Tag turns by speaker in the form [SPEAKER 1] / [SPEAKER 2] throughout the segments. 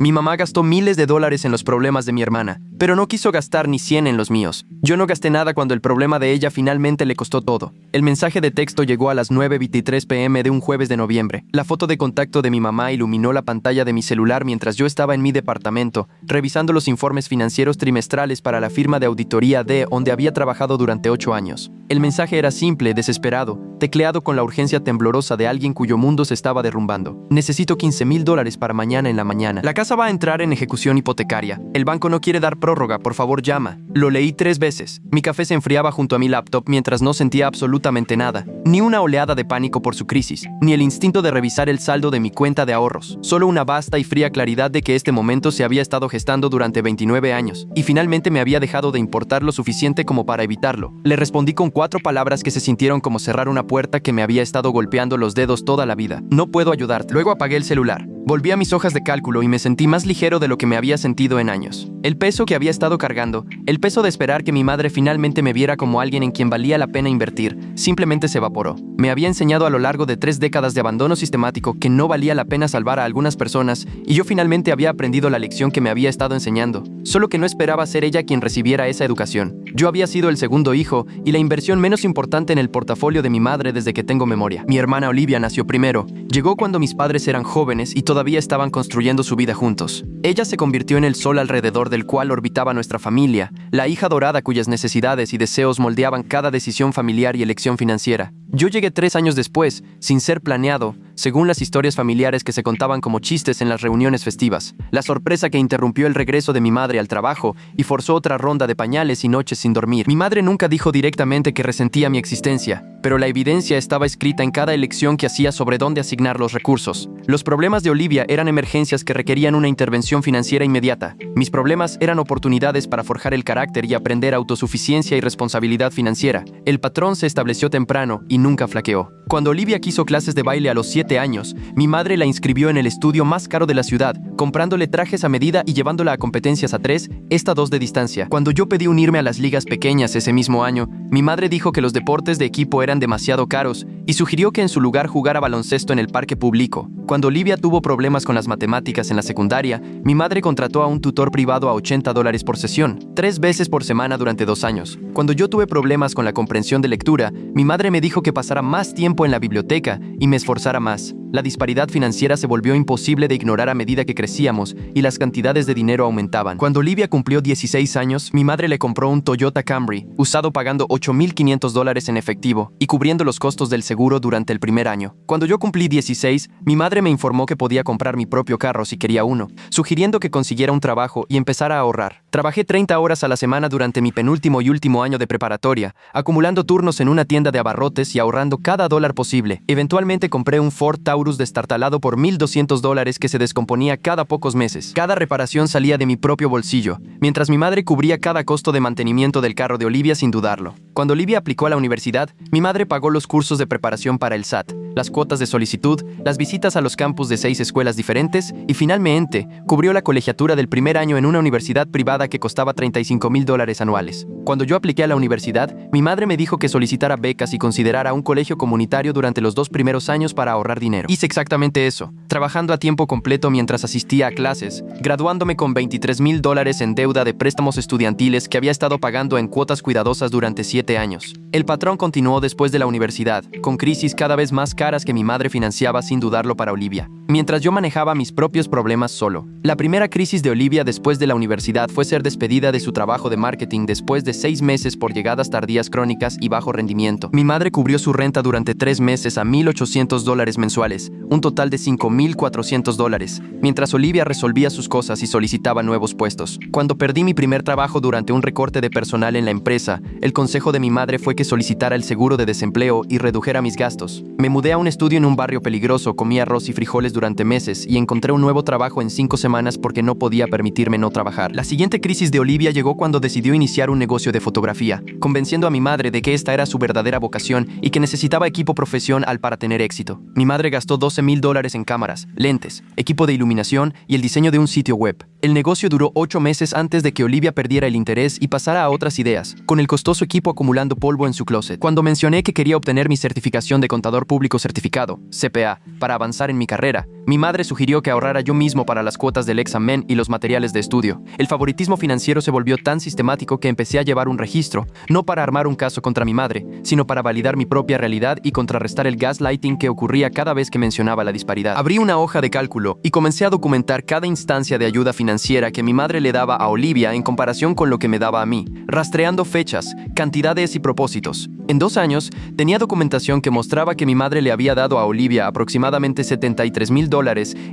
[SPEAKER 1] Mi mamá gastó miles de dólares en los problemas de mi hermana, pero no quiso gastar ni 100 en los míos. Yo no gasté nada cuando el problema de ella finalmente le costó todo. El mensaje de texto llegó a las 9:23 p.m. de un jueves de noviembre. La foto de contacto de mi mamá iluminó la pantalla de mi celular mientras yo estaba en mi departamento, revisando los informes financieros trimestrales para la firma de auditoría donde había trabajado durante 8 años. El mensaje era simple, desesperado, tecleado con la urgencia temblorosa de alguien cuyo mundo se estaba derrumbando. Necesito $15,000 para mañana en la mañana. La casa va a entrar en ejecución hipotecaria. El banco no quiere dar prórroga, por favor llama. Lo leí 3 veces. Mi café se enfriaba junto a mi laptop mientras no sentía absolutamente nada. Ni una oleada de pánico por su crisis, ni el instinto de revisar el saldo de mi cuenta de ahorros. Solo una vasta y fría claridad de que este momento se había estado gestando durante 29 años, y finalmente me había dejado de importar lo suficiente como para evitarlo. Le respondí con 4 palabras que se sintieron como cerrar una puerta que me había estado golpeando los dedos toda la vida. No puedo ayudarte. Luego apagué el celular. Volví a mis hojas de cálculo y me sentí más ligero de lo que me había sentido en años. El peso que había estado cargando, el peso de esperar que mi madre finalmente me viera como alguien en quien valía la pena invertir, simplemente se evaporó. Me había enseñado a lo largo de 3 décadas de abandono sistemático que no valía la pena salvar a algunas personas, y yo finalmente había aprendido la lección que me había estado enseñando, solo que no esperaba ser ella quien recibiera esa educación. Yo había sido el segundo hijo y la inversión menos importante en el portafolio de mi madre desde que tengo memoria. Mi hermana Olivia nació primero. Llegó cuando mis padres eran jóvenes y todavía estaban construyendo su vida juntos. Ella se convirtió en el sol alrededor del cual orbitaba nuestra familia, la hija dorada cuyas necesidades y deseos moldeaban cada decisión familiar y elección financiera. Yo llegué 3 años después, sin ser planeado, según las historias familiares que se contaban como chistes en las reuniones festivas. La sorpresa que interrumpió el regreso de mi madre al trabajo y forzó otra ronda de pañales y noches sin dormir. Mi madre nunca dijo directamente que resentía mi existencia, pero la evidencia estaba escrita en cada elección que hacía sobre dónde asignar los recursos. Los problemas de Olivia eran emergencias que requerían una intervención financiera inmediata. Mis problemas eran oportunidades para forjar el carácter y aprender autosuficiencia y responsabilidad financiera. El patrón se estableció temprano y nunca flaqueó. Cuando Olivia quiso clases de baile a los 7 años, mi madre la inscribió en el estudio más caro de la ciudad, comprándole trajes a medida y llevándola a competencias a 3, 2 de distancia. Cuando yo pedí unirme a las ligas pequeñas ese mismo año, mi madre dijo que los deportes de equipo eran demasiado caros y sugirió que en su lugar jugara baloncesto en el parque público. Cuando Olivia tuvo problemas con las matemáticas en la secundaria, mi madre contrató a un tutor privado a $80 por sesión, 3 veces por semana durante 2 años. Cuando yo tuve problemas con la comprensión de lectura, mi madre me dijo que pasara más tiempo en la biblioteca y me esforzara más. La disparidad financiera se volvió imposible de ignorar a medida que crecíamos y las cantidades de dinero aumentaban. Cuando Olivia cumplió 16 años, mi madre le compró un Toyota Camry, usado pagando $8,500 en efectivo y cubriendo los costos del seguro durante el primer año. Cuando yo cumplí 16, mi madre me informó que podía comprar mi propio carro si quería uno, sugiriendo que consiguiera un trabajo y empezara a ahorrar. Trabajé 30 horas a la semana durante mi penúltimo y último año de preparatoria, acumulando turnos en una tienda de abarrotes y ahorrando cada dólar posible. Eventualmente compré un Ford Taurus destartalado por $1,200 que se descomponía cada pocos meses. Cada reparación salía de mi propio bolsillo, mientras mi madre cubría cada costo de mantenimiento del carro de Olivia sin dudarlo. Cuando Olivia aplicó a la universidad, mi madre pagó los cursos de preparación para el SAT, las cuotas de solicitud, las visitas a los campus de 6 escuelas diferentes y finalmente cubrió la colegiatura del primer año en una universidad privada que costaba $35,000 anuales. Cuando yo apliqué a la universidad, mi madre me dijo que solicitara becas y considerara un colegio comunitario durante los 2 primeros años para ahorrar dinero. Hice exactamente eso, trabajando a tiempo completo mientras asistía a clases, graduándome con $23,000 en deuda de préstamos estudiantiles que había estado pagando en cuotas cuidadosas durante 7 años. El patrón continuó después de la universidad, con crisis cada vez más caras que mi madre financiaba sin dudarlo para Olivia, mientras yo manejaba mis propios problemas solo. La primera crisis de Olivia después de la universidad fue ser despedida de su trabajo de marketing después de 6 meses por llegadas tardías crónicas y bajo rendimiento. Mi madre cubrió su renta durante 3 meses a $1,800 mensuales, un total de $5,400, mientras Olivia resolvía sus cosas y solicitaba nuevos puestos. Cuando perdí mi primer trabajo durante un recorte de personal en la empresa, el consejo de mi madre fue que solicitara el seguro de desempleo y redujera mis gastos. Me mudé a un estudio en un barrio peligroso, comí arroz y frijoles durante meses y encontré un nuevo trabajo en 5 semanas porque no podía permitirme no trabajar. La siguiente crisis de Olivia llegó cuando decidió iniciar un negocio de fotografía, convenciendo a mi madre de que esta era su verdadera vocación y que necesitaba equipo profesional para tener éxito. Mi madre gastó costó $12,000 en cámaras, lentes, equipo de iluminación y el diseño de un sitio web. El negocio duró 8 meses antes de que Olivia perdiera el interés y pasara a otras ideas, con el costoso equipo acumulando polvo en su closet. Cuando mencioné que quería obtener mi certificación de contador público certificado, CPA, para avanzar en mi carrera, mi madre sugirió que ahorrara yo mismo para las cuotas del examen y los materiales de estudio. El favoritismo financiero se volvió tan sistemático que empecé a llevar un registro, no para armar un caso contra mi madre, sino para validar mi propia realidad y contrarrestar el gaslighting que ocurría cada vez que mencionaba la disparidad. Abrí una hoja de cálculo y comencé a documentar cada instancia de ayuda financiera que mi madre le daba a Olivia en comparación con lo que me daba a mí, rastreando fechas, cantidades y propósitos. En 2 años, tenía documentación que mostraba que mi madre le había dado a Olivia aproximadamente $73,000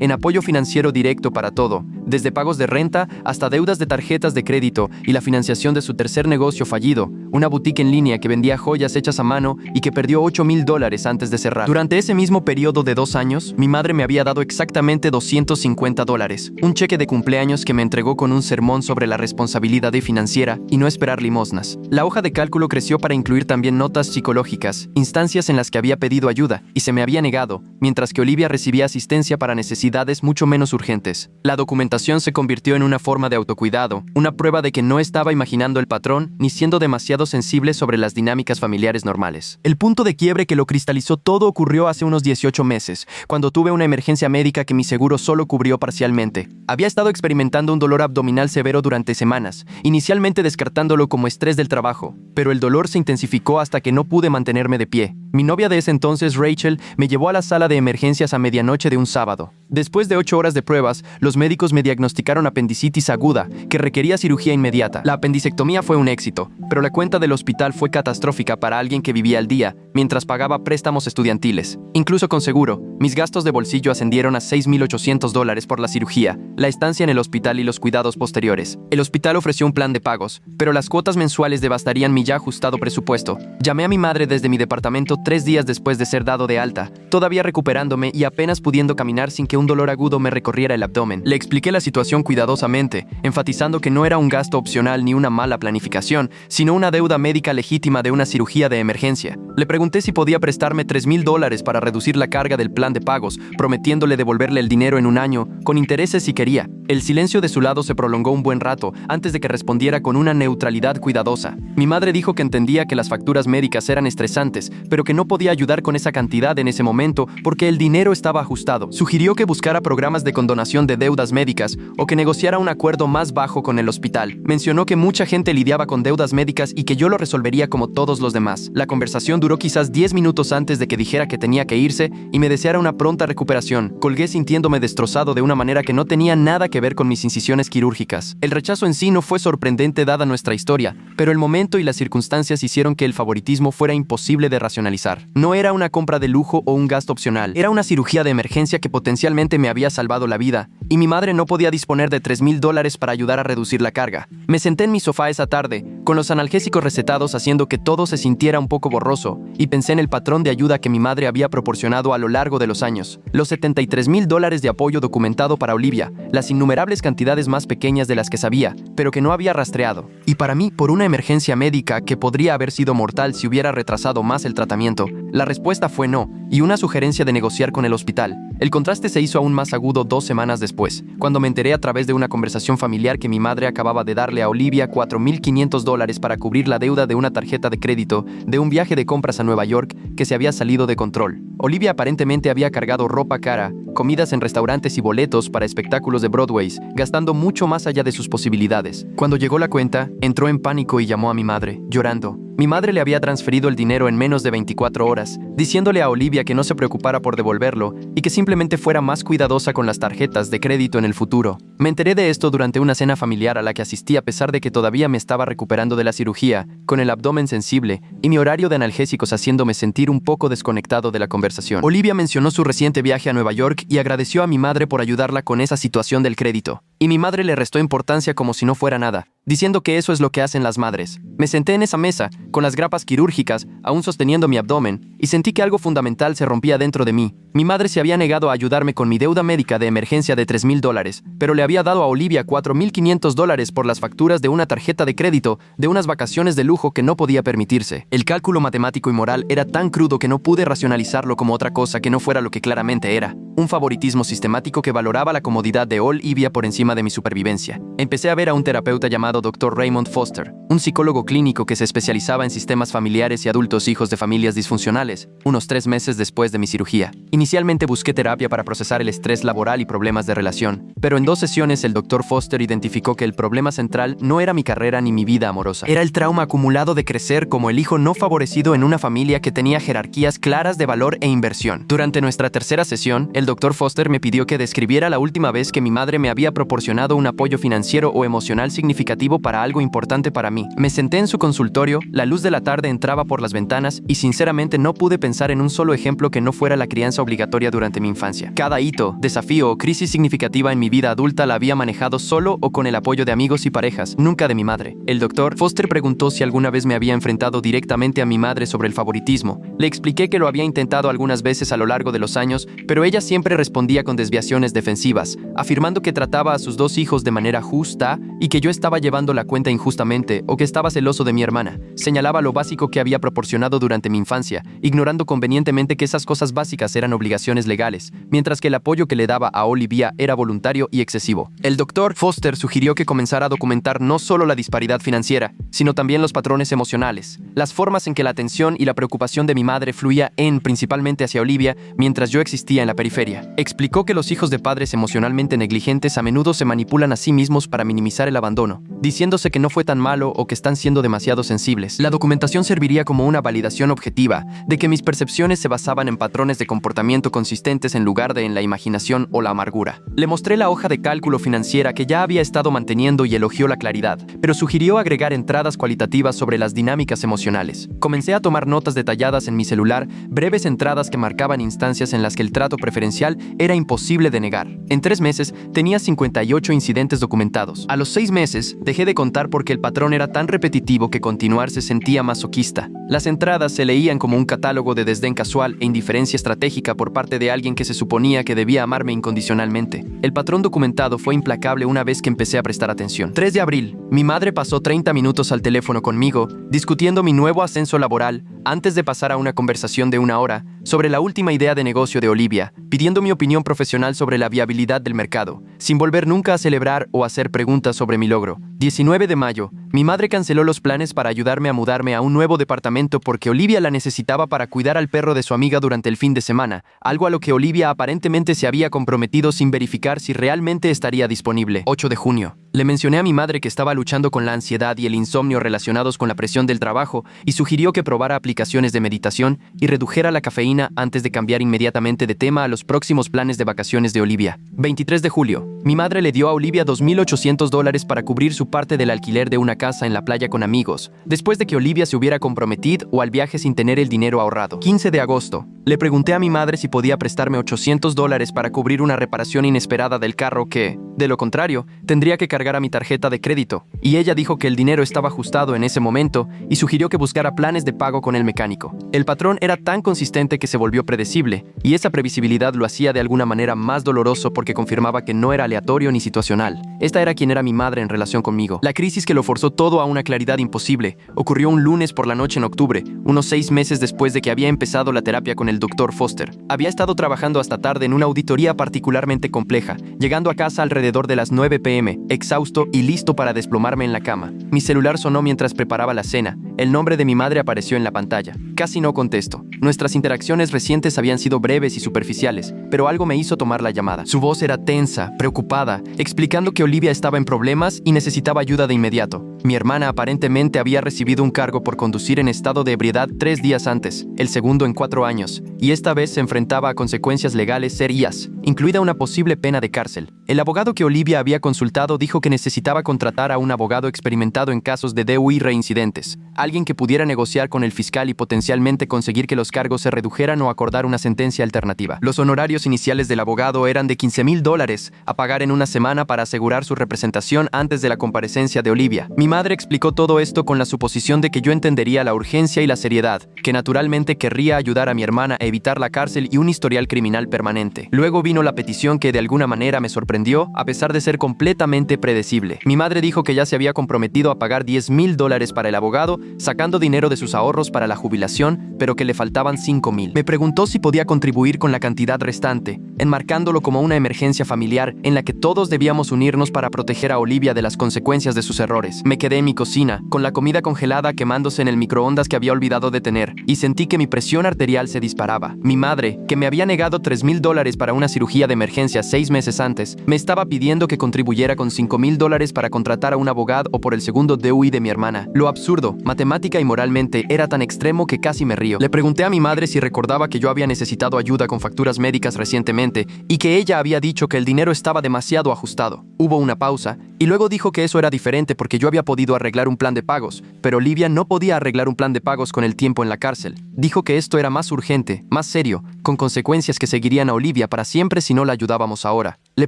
[SPEAKER 1] en apoyo financiero directo para todo, desde pagos de renta hasta deudas de tarjetas de crédito y la financiación de su tercer negocio fallido, una boutique en línea que vendía joyas hechas a mano y que perdió $8,000 antes de cerrar. Durante ese mismo periodo de 2 años, mi madre me había dado exactamente $250, un cheque de cumpleaños que me entregó con un sermón sobre la responsabilidad financiera y no esperar limosnas. La hoja de cálculo creció para incluir también notas psicológicas, instancias en las que había pedido ayuda y se me había negado, mientras que Olivia recibía asistencia para necesidades mucho menos urgentes. La documentación se convirtió en una forma de autocuidado, una prueba de que no estaba imaginando el patrón ni siendo demasiado sensible sobre las dinámicas familiares normales. El punto de quiebre que lo cristalizó todo ocurrió hace unos 18 meses, cuando tuve una emergencia médica que mi seguro solo cubrió parcialmente. Había estado experimentando un dolor abdominal severo durante semanas, inicialmente descartándolo como estrés del trabajo, pero el dolor se intensificó hasta que no pude mantenerme de pie. Mi novia de ese entonces, Rachel, me llevó a la sala de emergencias a medianoche de un sábado. Después de 8 horas de pruebas, los médicos me diagnosticaron apendicitis aguda, que requería cirugía inmediata. La apendicectomía fue un éxito, pero la cuenta del hospital fue catastrófica para alguien que vivía al día, mientras pagaba préstamos estudiantiles. Incluso con seguro, mis gastos de bolsillo ascendieron a $6,800 por la cirugía, la estancia en el hospital y los cuidados posteriores. El hospital ofreció un plan de pagos, pero las cuotas mensuales devastarían mi ya ajustado presupuesto. Llamé a mi madre desde mi departamento 3 días después de ser dado de alta, todavía recuperándome y apenas pudiendo caminar sin que un dolor agudo me recorriera el abdomen. Le expliqué la situación cuidadosamente, enfatizando que no era un gasto opcional ni una mala planificación, sino una deuda médica legítima de una cirugía de emergencia. Le pregunté si podía prestarme $3,000 para reducir la carga del plan de pagos, prometiéndole devolverle el dinero en un año, con intereses si quería. El silencio de su lado se prolongó un buen rato antes de que respondiera con una neutralidad cuidadosa. Mi madre dijo que entendía que las facturas médicas eran estresantes, pero que no podía ayudar con esa cantidad en ese momento porque el dinero estaba ajustado. Sugirió que buscara programas de condonación de deudas médicas o que negociara un acuerdo más bajo con el hospital. Mencionó que mucha gente lidiaba con deudas médicas y que yo lo resolvería como todos los demás. La conversación duró quizás 10 minutos antes de que dijera que tenía que irse y me deseara una pronta recuperación. Colgué sintiéndome destrozado de una manera que no tenía nada que ver con mis incisiones quirúrgicas. El rechazo en sí no fue sorprendente dada nuestra historia, pero el momento y las circunstancias hicieron que el favoritismo fuera imposible de racionalizar. No era una compra de lujo o un gasto opcional, era una cirugía de emergencia que potencialmente me había salvado la vida, y mi madre no podía disponer de $3,000 para ayudar a reducir la carga. Me senté en mi sofá esa tarde, con los analgésicos recetados haciendo que todo se sintiera un poco borroso, y pensé en el patrón de ayuda que mi madre había proporcionado a lo largo de los años. Los $73,000 de apoyo documentado para Olivia, las innumerables cantidades más pequeñas de las que sabía, pero que no había rastreado. Y para mí, por una emergencia médica que podría haber sido mortal si hubiera retrasado más el tratamiento, la respuesta fue no, y una sugerencia de negociar con el hospital. El contraste se hizo aún más agudo 2 semanas después, cuando me enteré a través de una conversación familiar que mi madre acababa de darle a Olivia $4,500 para cubrir la deuda de una tarjeta de crédito de un viaje de compras a Nueva York que se había salido de control. Olivia aparentemente había cargado ropa cara, comidas en restaurantes y boletos para espectáculos de Broadway, gastando mucho más allá de sus posibilidades. Cuando llegó la cuenta, entró en pánico y llamó a mi madre, llorando. Mi madre le había transferido el dinero en menos de 24 horas, diciéndole a Olivia que no se preocupara por devolverlo y que simplemente fuera más cuidadosa con las tarjetas de crédito en el futuro. Me enteré de esto durante una cena familiar a la que asistí a pesar de que todavía me estaba recuperando de la cirugía, con el abdomen sensible y mi horario de analgésicos haciéndome sentir un poco desconectado de la conversación. Olivia mencionó su reciente viaje a Nueva York y agradeció a mi madre por ayudarla con esa situación del crédito. Y mi madre le restó importancia como si no fuera nada. diciendo que eso es lo que hacen las madres. Me senté en esa mesa, con las grapas quirúrgicas, aún sosteniendo mi abdomen, y sentí que algo fundamental se rompía dentro de mí. Mi madre se había negado a ayudarme con mi deuda médica de emergencia de $3,000, pero le había dado a Olivia $4,500 por las facturas de una tarjeta de crédito de unas vacaciones de lujo que no podía permitirse. El cálculo matemático y moral era tan crudo que no pude racionalizarlo como otra cosa que no fuera lo que claramente era: un favoritismo sistemático que valoraba la comodidad de Olivia por encima de mi supervivencia. Empecé a ver a un terapeuta llamado Dr. Raymond Foster, un psicólogo clínico que se especializaba en sistemas familiares y adultos hijos de familias disfuncionales, unos 3 meses después de mi cirugía. Inicialmente busqué terapia para procesar el estrés laboral y problemas de relación, pero en 2 sesiones el Dr. Foster identificó que el problema central no era mi carrera ni mi vida amorosa. Era el trauma acumulado de crecer como el hijo no favorecido en una familia que tenía jerarquías claras de valor e inversión. Durante nuestra tercera sesión, el Dr. Foster me pidió que describiera la última vez que mi madre me había proporcionado un apoyo financiero o emocional significativo para algo importante para mí. Me senté en su consultorio, la luz de la tarde entraba por las ventanas y sinceramente no pude pensar en un solo ejemplo que no fuera la crianza obligatoria durante mi infancia. Cada hito, desafío o crisis significativa en mi vida adulta la había manejado solo o con el apoyo de amigos y parejas, nunca de mi madre. El Dr. Foster preguntó si alguna vez me había enfrentado directamente a mi madre sobre el favoritismo. Le expliqué que lo había intentado algunas veces a lo largo de los años, pero ella siempre respondía con desviaciones defensivas, afirmando que trataba a sus 2 hijos de manera justa y que yo estaba llevando la cuenta injustamente o que estaba celoso de mi hermana. Señalaba lo básico que había proporcionado durante mi infancia, ignorando convenientemente que esas cosas básicas eran obligaciones legales, mientras que el apoyo que le daba a Olivia era voluntario y excesivo. El Dr. Foster sugirió que comenzara a documentar no solo la disparidad financiera, sino también los patrones emocionales, las formas en que la atención y la preocupación de mi madre fluía principalmente hacia Olivia, mientras yo existía en la periferia. Explicó que los hijos de padres emocionalmente negligentes a menudo se manipulan a sí mismos para minimizar el abandono, diciéndose que no fue tan malo o que están siendo demasiado sensibles. La documentación serviría como una validación objetiva de que mis percepciones se basaban en patrones de comportamiento consistentes en lugar de en la imaginación o la amargura. Le mostré la hoja de cálculo financiera que ya había estado manteniendo y elogió la claridad, pero sugirió agregar entradas cualitativas sobre las dinámicas emocionales. Comencé a tomar notas detalladas en mi celular, breves entradas que marcaban instancias en las que el trato preferencial era imposible de negar. En 3 meses tenía 58 incidentes documentados. A los 6 meses dejé de contar porque el patrón era tan repetitivo que continuar se sentía masoquista. Las entradas se leían como un catálogo de desdén casual e indiferencia estratégica por parte de alguien que se suponía que debía amarme incondicionalmente. El patrón documentado fue implacable una vez que empecé a prestar atención. 3 de abril, mi madre pasó 30 minutos al teléfono conmigo, discutiendo mi nuevo ascenso laboral, antes de pasar a una conversación de 1 hora sobre la última idea de negocio de Olivia, pidiendo mi opinión profesional sobre la viabilidad del mercado, sin volver nunca a celebrar o hacer preguntas sobre mi logro. 19 de mayo, mi madre canceló los planes para ayudarme a mudarme a un nuevo departamento porque Olivia la necesitaba para cuidar al perro de su amiga durante el fin de semana, algo a lo que Olivia aparentemente se había comprometido sin verificar si realmente estaría disponible. 8 de junio. Le mencioné a mi madre que estaba luchando con la ansiedad y el insomnio relacionados con la presión del trabajo y sugirió que probara aplicaciones de meditación y redujera la cafeína antes de cambiar inmediatamente de tema a los próximos planes de vacaciones de Olivia. 23 de julio. Mi madre le dio a Olivia $2,800 para cubrir su parte del alquiler de una casa en la playa con amigos, después de que Olivia se hubiera comprometido al viaje sin tener el dinero ahorrado. 15 de agosto. Le pregunté a mi madre si podía prestarme $800 para cubrir una reparación inesperada del carro que, de lo contrario, tendría que cargar a mi tarjeta de crédito, y ella dijo que el dinero estaba ajustado en ese momento y sugirió que buscara planes de pago con el mecánico. El patrón era tan consistente que se volvió predecible, y esa previsibilidad lo hacía de alguna manera más doloroso porque confirmaba que no era aleatorio ni situacional. Esta era quien era mi madre en relación conmigo. La crisis que lo forzó todo a una claridad imposible ocurrió un lunes por la noche en octubre, unos 6 meses después de que había empezado la terapia con el Dr. Foster. Había estado trabajando hasta tarde en una auditoría particularmente compleja, llegando a casa alrededor de las 9 p.m., exhausto y listo para desplomarme en la cama. Mi celular sonó mientras preparaba la cena. El nombre de mi madre apareció en la pantalla. Casi no contesto. Nuestras interacciones recientes habían sido breves y superficiales, pero algo me hizo tomar la llamada. Su voz era tensa, preocupada, explicando que Olivia estaba en problemas y necesitaba ayuda de inmediato. Mi hermana aparentemente había recibido un cargo por conducir en estado de ebriedad 3 días antes, el segundo en 4 años, y esta vez se enfrentaba a consecuencias legales serias, incluida una posible pena de cárcel. El abogado que Olivia había consultado dijo que necesitaba contratar a un abogado experimentado en casos de DUI reincidentes, alguien que pudiera negociar con el fiscal y potencialmente conseguir que los cargos se redujeran o acordar una sentencia alternativa. Los honorarios iniciales del abogado eran de $15,000 a pagar en una semana para asegurar su representación antes de la comparecencia de Olivia. Mi madre explicó todo esto con la suposición de que yo entendería la urgencia y la seriedad, que naturalmente querría ayudar a mi hermana a evitar la cárcel y un historial criminal permanente. Luego vino la petición que de alguna manera me sorprendió, a pesar de ser completamente predecible. Mi madre dijo que ya se había comprometido a pagar $10,000 para el abogado, sacando dinero de sus ahorros para la jubilación, pero que le faltaban $5,000. Me preguntó si podía contribuir con la cantidad restante, enmarcándolo como una emergencia familiar en la que todos debíamos unirnos para proteger a Olivia de las consecuencias de sus errores. Me quedé en mi cocina, con la comida congelada quemándose en el microondas que había olvidado de tener, y sentí que mi presión arterial se disparaba. Mi madre, que me había negado $3,000 para una cirugía de emergencia 6 meses antes, me estaba pidiendo que contribuyera con $5,000 para contratar a un abogado o por el segundo DUI de mi hermana. Lo absurdo, matemática y moralmente, era tan extremo que casi me río. Le pregunté a mi madre si recordaba que yo había necesitado ayuda con facturas médicas recientemente y que ella había dicho que el dinero estaba demasiado ajustado. Hubo una pausa y luego dijo que eso era diferente porque yo había podido arreglar un plan de pagos, pero Olivia no podía arreglar un plan de pagos con el tiempo en la cárcel. Dijo que esto era más urgente, más serio, con consecuencias que seguirían a Olivia para siempre si no la ayudábamos ahora. Le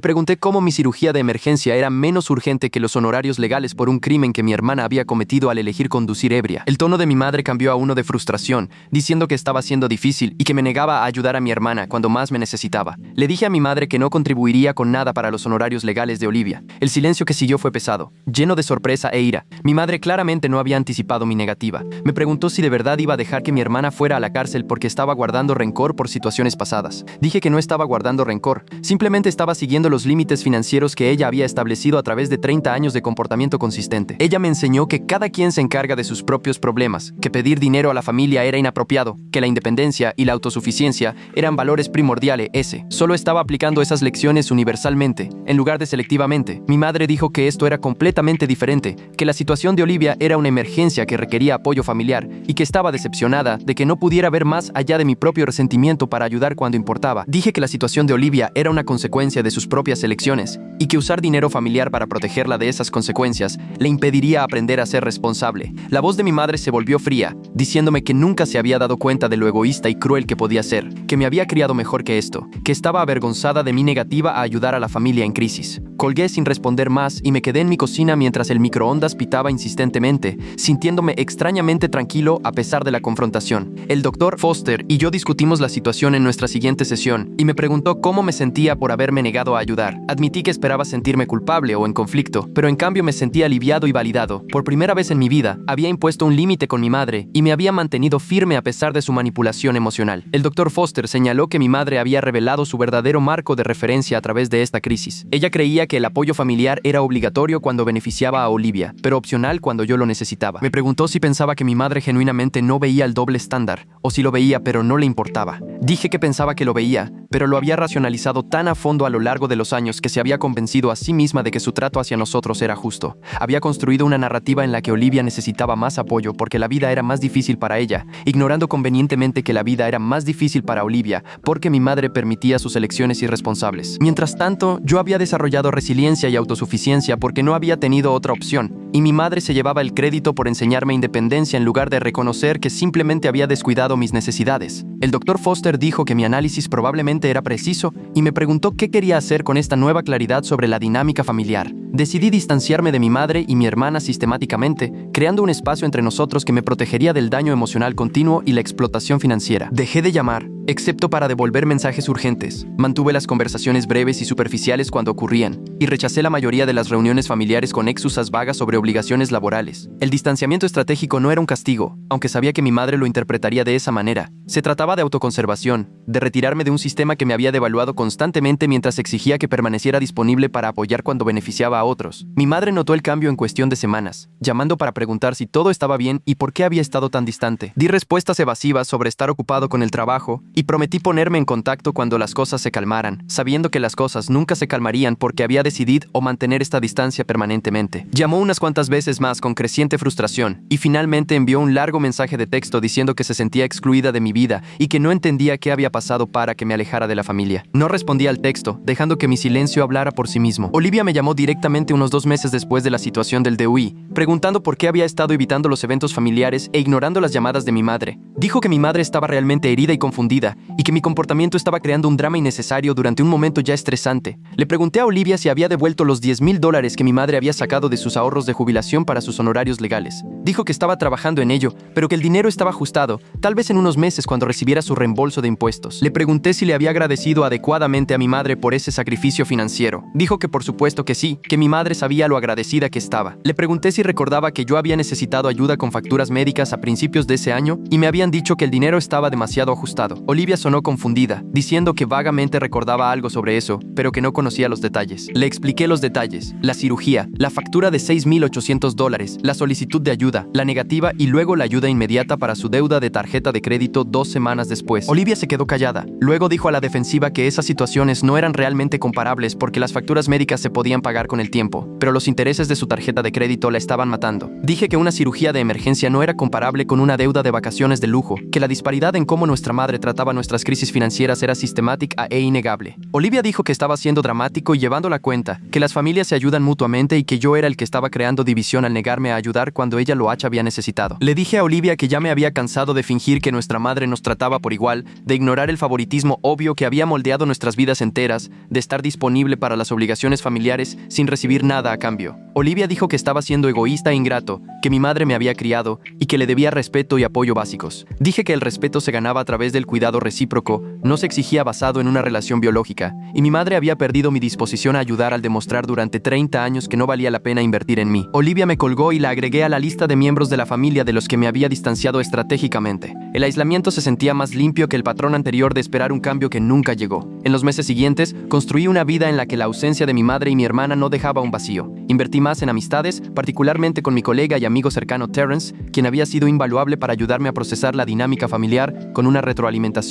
[SPEAKER 1] pregunté cómo mi cirugía de emergencia era menos urgente que los honorarios legales por un crimen que mi hermana había cometido al elegir conducir ebria. El tono de mi madre cambió a uno de frustración, diciendo que estaba siendo difícil y que me negaba a ayudar a mi hermana cuando más me necesitaba. Le dije a mi madre que no contribuiría con nada para los honorarios legales de Olivia. El silencio que siguió fue pesado, lleno de sorpresa e ira. Mi madre claramente no había anticipado mi negativa. Me preguntó si de verdad iba a dejar que mi hermana fuera a la cárcel porque estaba guardando rencor por situaciones pasadas. Dije que no estaba guardando rencor, simplemente estaba siguiendo los límites financieros que ella había establecido a través de 30 años de comportamiento consistente. Ella me enseñó que cada quien se encarga de sus propios problemas, que pedir dinero a la familia era inapropiado, que la independencia y la autosuficiencia eran valores primordiales. Solo estaba aplicando esas lecciones universalmente, en lugar de selectivamente. Mi madre dijo que esto era completamente diferente, que la situación de Olivia era una emergencia que requería apoyo familiar y que estaba decepcionada de que no pudiera ver más allá de mi propio resentimiento para ayudar cuando importaba. Dije que la situación de Olivia era una consecuencia de sus propias elecciones y que usar dinero familiar para protegerla de esas consecuencias le impediría aprender a ser responsable. La voz de mi madre se volvió fría, diciéndome que nunca se había dado cuenta de lo egoísta y cruel que podía ser, que me había criado mejor que esto, que estaba avergonzada de mi negativa a ayudar a la familia en crisis. Colgué sin responder más y me quedé en mi cocina mientras el microondas pitaba insistentemente, sintiéndome extrañamente tranquilo a pesar de la confrontación. El doctor Foster y yo discutimos la situación en nuestra siguiente sesión y me preguntó cómo me sentía por haberme negado a ayudar. Admití que esperaba sentirme culpable o en conflicto, pero en cambio me sentí aliviado y validado. Por primera vez en mi vida, había impuesto un límite con mi madre y me había mantenido firme a pesar de su manipulación emocional. El doctor Foster señaló que mi madre había revelado su verdadero marco de referencia a través de esta crisis. Ella creía que el apoyo familiar era obligatorio cuando beneficiaba a Olivia, pero opcional cuando yo lo necesitaba. Me preguntó si pensaba que mi madre genuinamente no veía el doble estándar, o si lo veía pero no le importaba. Dije que pensaba que lo veía, pero lo había racionalizado tan a fondo a lo largo de los años que se había convencido a sí misma de que su trato hacia nosotros era justo. Había construido una narrativa en la que Olivia necesitaba más apoyo porque la vida era más difícil para ella, ignorando convenientemente que la vida era más difícil para Olivia porque mi madre permitía sus elecciones irresponsables. Mientras tanto, yo había desarrollado resiliencia y autosuficiencia porque no había tenido otra opción, y mi madre se llevaba el crédito por enseñarme independencia en lugar de reconocer que simplemente había descuidado mis necesidades. El doctor Foster dijo que mi análisis probablemente era preciso y me preguntó qué quería hacer con esta nueva claridad sobre la dinámica familiar. Decidí distanciarme de mi madre y mi hermana sistemáticamente, creando un espacio entre nosotros que me protegería del daño emocional continuo y la explotación financiera. Dejé de llamar, excepto para devolver mensajes urgentes. Mantuve las conversaciones breves y superficiales cuando ocurrían, y rechacé la mayoría de las reuniones familiares con excusas vagas sobre obligaciones laborales. El distanciamiento estratégico no era un castigo, aunque sabía que mi madre lo interpretaría de esa manera. Se trataba de autoconservación, de retirarme de un sistema que me había devaluado constantemente mientras exigía que permaneciera disponible para apoyar cuando beneficiaba a otros. Mi madre notó el cambio en cuestión de semanas, llamando para preguntar si todo estaba bien y por qué había estado tan distante. Di respuestas evasivas sobre estar ocupado con el trabajo y prometí ponerme en contacto cuando las cosas se calmaran, sabiendo que las cosas nunca se calmarían porque había decidido mantener esta distancia permanentemente. Llamó unas cuantas veces más con creciente frustración y finalmente envió un largo mensaje de texto diciendo que se sentía excluida de mi vida y que no entendía qué había pasado para que me alejara de la familia. No respondí al texto, dejando que mi silencio hablara por sí mismo. Olivia me llamó directamente unos 2 meses después de la situación del DUI, preguntando por qué había estado evitando los eventos familiares e ignorando las llamadas de mi madre. Dijo que mi madre estaba realmente herida y confundida y que mi comportamiento estaba creando un drama innecesario durante un momento ya estresante. Le pregunté a Olivia si había devuelto los $10,000 que mi madre había sacado de sus ahorros de jubilación para sus honorarios legales. Dijo que estaba trabajando en ello, pero que el dinero estaba ajustado, tal vez en unos meses cuando recibiera su reembolso de impuestos. Le pregunté si le había agradecido adecuadamente a mi madre por ese sacrificio financiero. Dijo que por supuesto que sí, que mi madre sabía lo agradecida que estaba. Le pregunté si recordaba que yo había necesitado ayuda con facturas médicas a principios de ese año y me habían dicho que el dinero estaba demasiado ajustado. Olivia sonó confundida, diciendo que vagamente recordaba algo sobre eso, pero que no conocía los detalles. Le expliqué los detalles: la cirugía, la factura de $6,800, la solicitud de ayuda, la negativa y luego la ayuda inmediata para su deuda de tarjeta de crédito 2 semanas después. Olivia se quedó callada. Luego dijo a la defensiva que esas situaciones no eran realmente comparables porque las facturas médicas se podían pagar con el tiempo, pero los intereses de su tarjeta de crédito la estaban matando. Dije que una cirugía de emergencia no era comparable con una deuda de vacaciones de lujo, que la disparidad en cómo nuestra madre trataba nuestras crisis financieras era sistemática e innegable. Olivia dijo que estaba siendo dramático y llevando la cuenta, que las familias se ayudan mutuamente y que yo era el que estaba creando división al negarme a ayudar cuando ella lo había necesitado. Le dije a Olivia que ya me había cansado de fingir que nuestra madre nos trataba por igual, de ignorar el favoritismo obvio que había moldeado nuestras vidas enteras, de estar disponible para las obligaciones familiares sin recibir nada a cambio. Olivia dijo que estaba siendo egoísta e ingrato, que mi madre me había criado y que le debía respeto y apoyo básicos. Dije que el respeto se ganaba a través del cuidado recíproco, no se exigía basado en una relación biológica, y mi madre había perdido mi disposición a ayudar al demostrar durante 30 años que no valía la pena invertir en mí. Olivia me colgó y la agregué a la lista de miembros de la familia de los que me había distanciado estratégicamente. El aislamiento se sentía más limpio que el patrón anterior de esperar un cambio que nunca llegó. En los meses siguientes, construí una vida en la que la ausencia de mi madre y mi hermana no dejaba un vacío. Invertí más en amistades, particularmente con mi colega y amigo cercano Terrence, quien había sido invaluable para ayudarme a procesar la dinámica familiar con una retroalimentación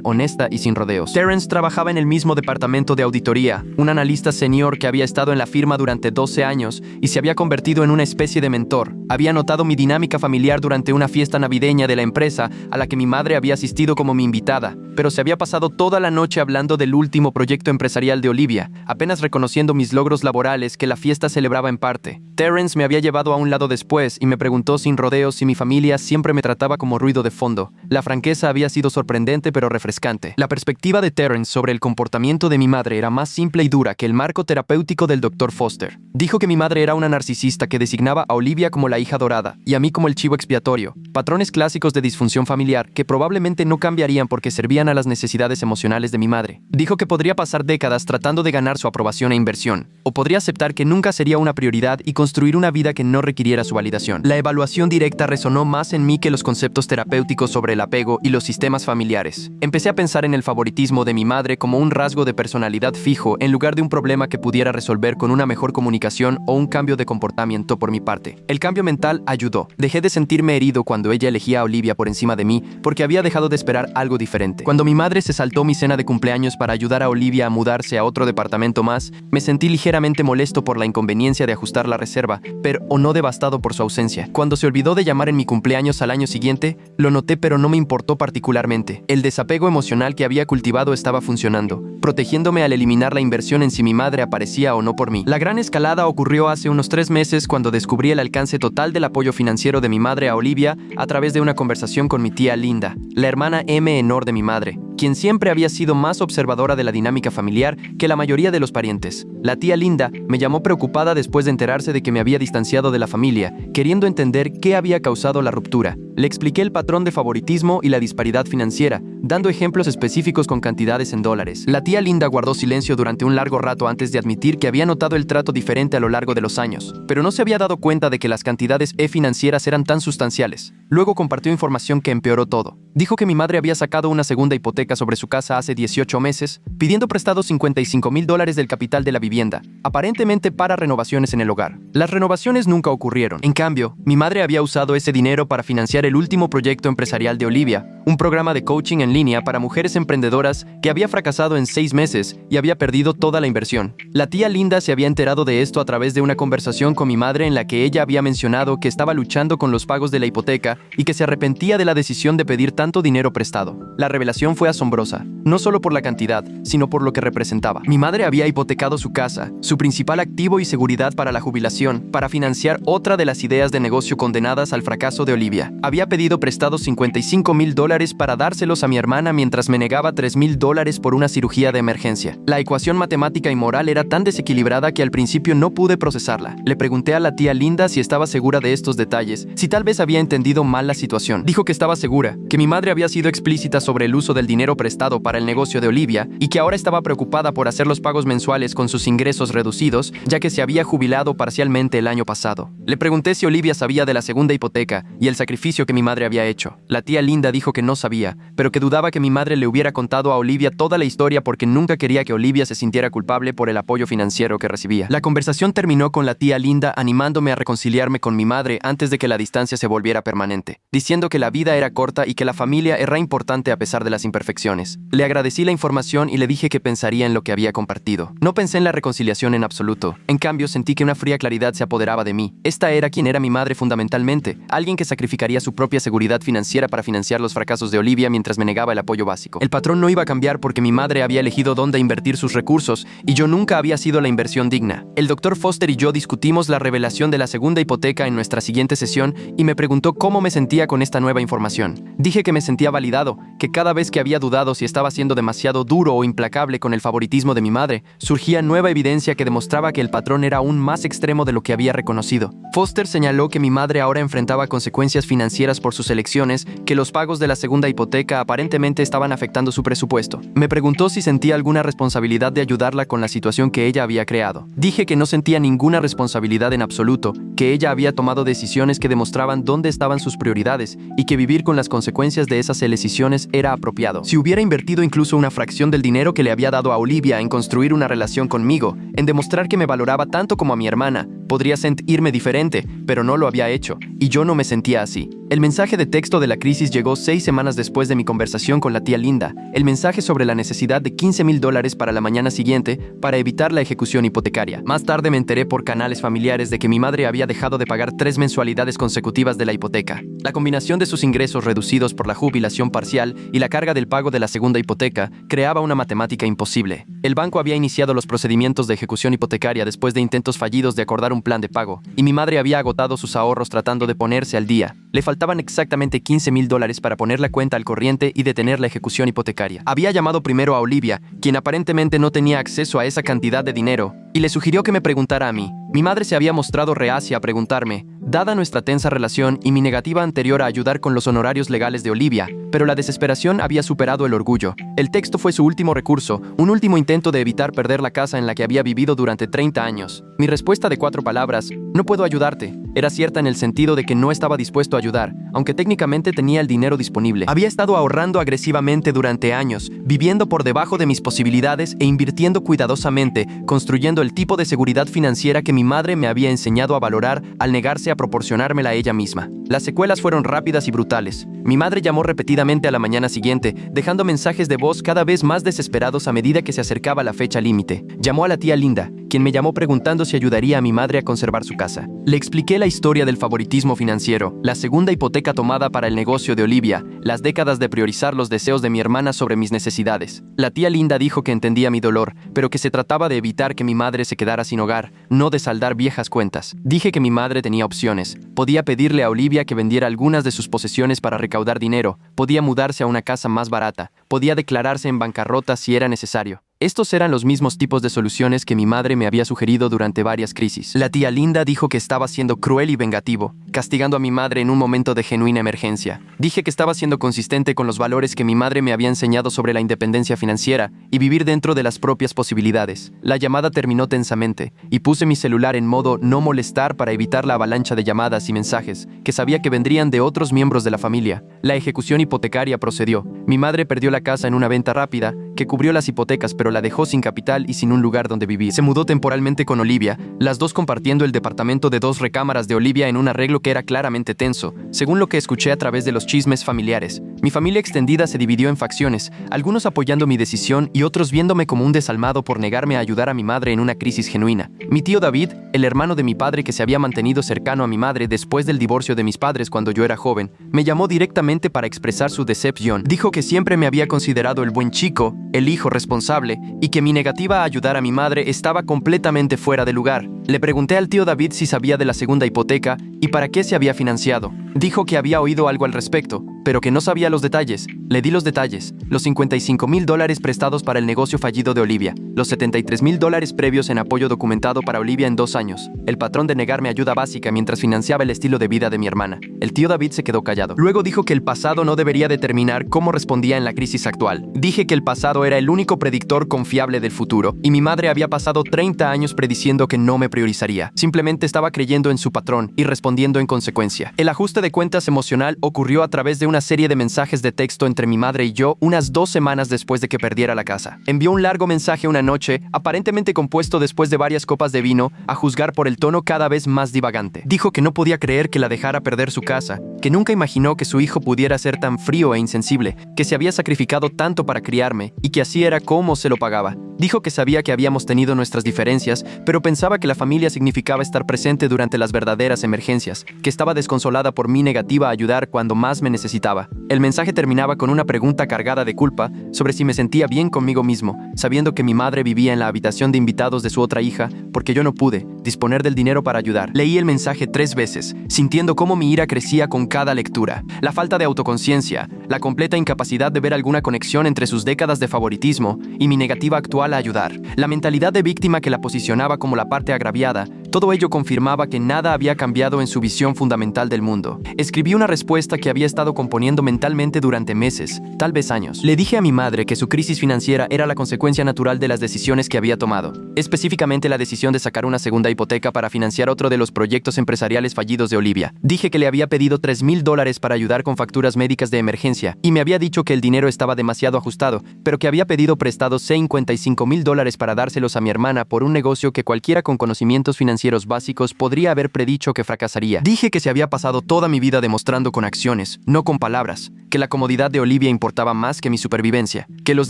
[SPEAKER 1] honesta y sin rodeos. Terrence trabajaba en el mismo departamento de auditoría, un analista senior que había estado en la firma durante 12 años y se había convertido en una especie de mentor. Había notado mi dinámica familiar durante una fiesta navideña de la empresa a la que mi madre había asistido como mi invitada, pero se había pasado toda la noche hablando del último proyecto empresarial de Olivia, apenas reconociendo mis logros laborales que la fiesta celebraba en parte. Terrence me había llevado a un lado después y me preguntó sin rodeos si mi familia siempre me trataba como ruido de fondo. La franqueza había sido sorprendente pero refrescante. La perspectiva de Terrence sobre el comportamiento de mi madre era más simple y dura que el marco terapéutico del Dr. Foster. Dijo que mi madre era una narcisista que designaba a Olivia como la hija dorada y a mí como el chivo expiatorio, patrones clásicos de disfunción familiar que probablemente no cambiarían porque servían a las necesidades emocionales de mi madre. Dijo que podría pasar décadas tratando de ganar su aprobación e inversión, o podría aceptar que nunca sería una prioridad y construir una vida que no requiriera su validación. La evaluación directa resonó más en mí que los conceptos terapéuticos sobre el apego y los sistemas familiares. Empecé a pensar en el favoritismo de mi madre como un rasgo de personalidad fijo en lugar de un problema que pudiera resolver con una mejor comunicación o un cambio de comportamiento por mi parte. El cambio mental ayudó. Dejé de sentirme herido cuando ella elegía a Olivia por encima de mí porque había dejado de esperar algo diferente. Cuando mi madre se saltó mi cena de cumpleaños para ayudar a Olivia a mudarse a otro departamento más, me sentí ligeramente molesto por la inconveniencia de ajustar la reserva, pero no devastado por su ausencia. Cuando se olvidó de llamar en mi cumpleaños al año siguiente, lo noté pero no me importó particularmente. El desapego emocional que había cultivado estaba funcionando, protegiéndome al eliminar la inversión en si mi madre aparecía o no por mí. La gran escalada ocurrió hace unos 3 meses cuando descubrí el alcance total del apoyo financiero de mi madre a Olivia a través de una conversación con mi tía Linda, la hermana menor de mi madre, quien siempre había sido más observadora de la dinámica familiar que la mayoría de los parientes. La tía Linda me llamó preocupada después de enterarse de que me había distanciado de la familia, queriendo entender qué había causado la ruptura. Le expliqué el patrón de favoritismo y la disparidad financiera, dando ejemplos específicos con cantidades en dólares. La tía Linda guardó silencio durante un largo rato antes de admitir que había notado el trato diferente a lo largo de los años, pero no se había dado cuenta de que las cantidades financieras eran tan sustanciales. Luego compartió información que empeoró todo. Dijo que mi madre había sacado una segunda hipoteca sobre su casa hace 18 meses, pidiendo prestados $55,000 del capital de la vivienda, aparentemente para renovaciones en el hogar. Las renovaciones nunca ocurrieron. En cambio, mi madre había usado ese dinero para financiar el último proyecto empresarial de Olivia, un programa de coaching en en línea para mujeres emprendedoras que había fracasado en 6 meses y había perdido toda la inversión. La tía Linda se había enterado de esto a través de una conversación con mi madre en la que ella había mencionado que estaba luchando con los pagos de la hipoteca y que se arrepentía de la decisión de pedir tanto dinero prestado. La revelación fue asombrosa, no solo por la cantidad, sino por lo que representaba. Mi madre había hipotecado su casa, su principal activo y seguridad para la jubilación, para financiar otra de las ideas de negocio condenadas al fracaso de Olivia. Había pedido prestados $55,000 para dárselos a mi hermana mientras me negaba $3,000 por una cirugía de emergencia. La ecuación matemática y moral era tan desequilibrada que al principio no pude procesarla. Le pregunté a la tía Linda si estaba segura de estos detalles, si tal vez había entendido mal la situación. Dijo que estaba segura, que mi madre había sido explícita sobre el uso del dinero prestado para el negocio de Olivia y que ahora estaba preocupada por hacer los pagos mensuales con sus ingresos reducidos, ya que se había jubilado parcialmente el año pasado. Le pregunté si Olivia sabía de la segunda hipoteca y el sacrificio que mi madre había hecho. La tía Linda dijo que no sabía, pero que dudaba que mi madre le hubiera contado a Olivia toda la historia porque nunca quería que Olivia se sintiera culpable por el apoyo financiero que recibía. La conversación terminó con la tía Linda animándome a reconciliarme con mi madre antes de que la distancia se volviera permanente, diciendo que la vida era corta y que la familia era importante a pesar de las imperfecciones. Le agradecí la información y le dije que pensaría en lo que había compartido. No pensé en la reconciliación en absoluto. En cambio, sentí que una fría claridad se apoderaba de mí. Esta era quien era mi madre fundamentalmente, alguien que sacrificaría su propia seguridad financiera para financiar los fracasos de Olivia mientras me negaba el apoyo básico. El patrón no iba a cambiar porque mi madre había elegido dónde invertir sus recursos y yo nunca había sido la inversión digna. El Dr. Foster y yo discutimos la revelación de la segunda hipoteca en nuestra siguiente sesión y me preguntó cómo me sentía con esta nueva información. Dije que me sentía validado, que cada vez que había dudado si estaba siendo demasiado duro o implacable con el favoritismo de mi madre, surgía nueva evidencia que demostraba que el patrón era aún más extremo de lo que había reconocido. Foster señaló que mi madre ahora enfrentaba consecuencias financieras por sus elecciones, que los pagos de la segunda hipoteca aparentemente estaban afectando su presupuesto. Me preguntó si sentía alguna responsabilidad de ayudarla con la situación que ella había creado. Dije que no sentía ninguna responsabilidad en absoluto, que ella había tomado decisiones que demostraban dónde estaban sus prioridades y que vivir con las consecuencias de esas decisiones era apropiado. Si hubiera invertido incluso una fracción del dinero que le había dado a Olivia en construir una relación conmigo, en demostrar que me valoraba tanto como a mi hermana, podría sentirme diferente, pero no lo había hecho, y yo no me sentía así. El mensaje de texto de la crisis llegó 6 semanas después de mi conversación con la tía Linda, el mensaje sobre la necesidad de $15,000 para la mañana siguiente para evitar la ejecución hipotecaria. Más tarde me enteré por canales familiares de que mi madre había dejado de pagar 3 mensualidades consecutivas de la hipoteca. La combinación de sus ingresos reducidos por la jubilación parcial y la carga del pago de la segunda hipoteca creaba una matemática imposible. El banco había iniciado los procedimientos de ejecución hipotecaria después de intentos fallidos de acordar un plan de pago, y mi madre había agotado sus ahorros tratando de ponerse al día. Le faltaban exactamente $15,000 para poner la cuenta al corriente y detener la ejecución hipotecaria. Había llamado primero a Olivia, quien aparentemente no tenía acceso a esa cantidad de dinero, y le sugirió que me preguntara a mí. Mi madre se había mostrado reacia a preguntarme, dada nuestra tensa relación y mi negativa anterior a ayudar con los honorarios legales de Olivia, pero la desesperación había superado el orgullo. El texto fue su último recurso, un último intento de evitar perder la casa en la que había vivido durante 30 años. Mi respuesta de 4 palabras, no puedo ayudarte, era cierta en el sentido de que no estaba dispuesto a ayudar, aunque técnicamente tenía el dinero disponible. Había estado ahorrando agresivamente durante años, viviendo por debajo de mis posibilidades e invirtiendo cuidadosamente, construyendo el tipo de seguridad financiera que mi madre me había enseñado a valorar al negarse a proporcionármela a ella misma. Las secuelas fueron rápidas y brutales. Mi madre llamó repetidamente a la mañana siguiente, dejando mensajes de voz cada vez más desesperados a medida que se acercaba la fecha límite. Llamó a la tía Linda, quien me llamó preguntando si ayudaría a mi madre a conservar su casa. Le expliqué la historia del favoritismo financiero, la segunda hipoteca tomada para el negocio de Olivia, las décadas de priorizar los deseos de mi hermana sobre mis necesidades. La tía Linda dijo que entendía mi dolor, pero que se trataba de evitar que mi madre se quedara sin hogar, no de saldar viejas cuentas. Dije que mi madre tenía opciones. Podía pedirle a Olivia que vendiera algunas de sus posesiones para recaudar dinero, podía mudarse a una casa más barata, podía declararse en bancarrota si era necesario. Estos eran los mismos tipos de soluciones que mi madre me había sugerido durante varias crisis. La tía Linda dijo que estaba siendo cruel y vengativo, castigando a mi madre en un momento de genuina emergencia. Dije que estaba siendo consistente con los valores que mi madre me había enseñado sobre la independencia financiera y vivir dentro de las propias posibilidades. La llamada terminó tensamente, y puse mi celular en modo no molestar para evitar la avalancha de llamadas y mensajes que sabía que vendrían de otros miembros de la familia. La ejecución hipotecaria procedió. Mi madre perdió la casa en una venta rápida que cubrió las hipotecas, pero la dejó sin capital y sin un lugar donde vivir. Se mudó temporalmente con Olivia, las dos compartiendo el departamento de 2 recámaras de Olivia en un arreglo que era claramente tenso, según lo que escuché a través de los chismes familiares. Mi familia extendida se dividió en facciones, algunos apoyando mi decisión y otros viéndome como un desalmado por negarme a ayudar a mi madre en una crisis genuina. Mi tío David, el hermano de mi padre que se había mantenido cercano a mi madre después del divorcio de mis padres cuando yo era joven, me llamó directamente para expresar su decepción. Dijo que siempre me había considerado el buen chico, el hijo responsable, y que mi negativa a ayudar a mi madre estaba completamente fuera de lugar. Le pregunté al tío David si sabía de la segunda hipoteca y para qué se había financiado. Dijo que había oído algo al respecto, pero que no sabía los detalles. Le di los detalles: los $55,000 prestados para el negocio fallido de Olivia, los $73,000 previos en apoyo documentado para Olivia en 2 años, el patrón de negarme ayuda básica mientras financiaba el estilo de vida de mi hermana. El tío David se quedó callado. Luego dijo que el pasado no debería determinar cómo respondía en la crisis actual. Dije que el pasado era el único predictor confiable del futuro, y mi madre había pasado 30 años prediciendo que no me priorizaría. Simplemente estaba creyendo en su patrón y respondiendo en consecuencia. El ajuste de cuentas emocional ocurrió a través de una serie de mensajes de texto entre mi madre y yo unas 2 semanas después de que perdiera la casa. Envió un largo mensaje una noche, aparentemente compuesto después de varias copas de vino, a juzgar por el tono cada vez más divagante. Dijo que no podía creer que la dejara perder su casa, que nunca imaginó que su hijo pudiera ser tan frío e insensible, que se había sacrificado tanto para criarme y que así era como se lo pagaba. Dijo que sabía que habíamos tenido nuestras diferencias, pero pensaba que la familia significaba estar presente durante las verdaderas emergencias, que estaba desconsolada por mi negativa a ayudar cuando más me necesitaba. El mensaje terminaba con una pregunta cargada de culpa sobre si me sentía bien conmigo mismo, sabiendo que mi madre vivía en la habitación de invitados de su otra hija, porque yo no pude disponer del dinero para ayudar. Leí el mensaje 3 veces, sintiendo cómo mi ira crecía con cada lectura. La falta de autoconciencia, la completa incapacidad de ver alguna conexión entre sus décadas de favoritismo y mi negativa actual a ayudar, la mentalidad de víctima que la posicionaba como la parte agraviada, todo ello confirmaba que nada había cambiado en su visión fundamental del mundo. Escribí una respuesta que había estado componiendo mentalmente durante meses, tal vez años. Le dije a mi madre que su crisis financiera era la consecuencia natural de las decisiones que había tomado, específicamente la decisión de sacar una segunda hipoteca para financiar otro de los proyectos empresariales fallidos de Olivia. Dije que le había pedido $3,000 para ayudar con facturas médicas de emergencia y me había dicho que el dinero estaba demasiado ajustado, pero que había pedido prestados $55,000 para dárselos a mi hermana por un negocio que cualquiera con conocimientos financieros básicos podría haber predicho que fracasaría. Dije que se había pasado toda mi vida demostrando con acciones, no con palabras, que la comodidad de Olivia importaba más que mi supervivencia, que los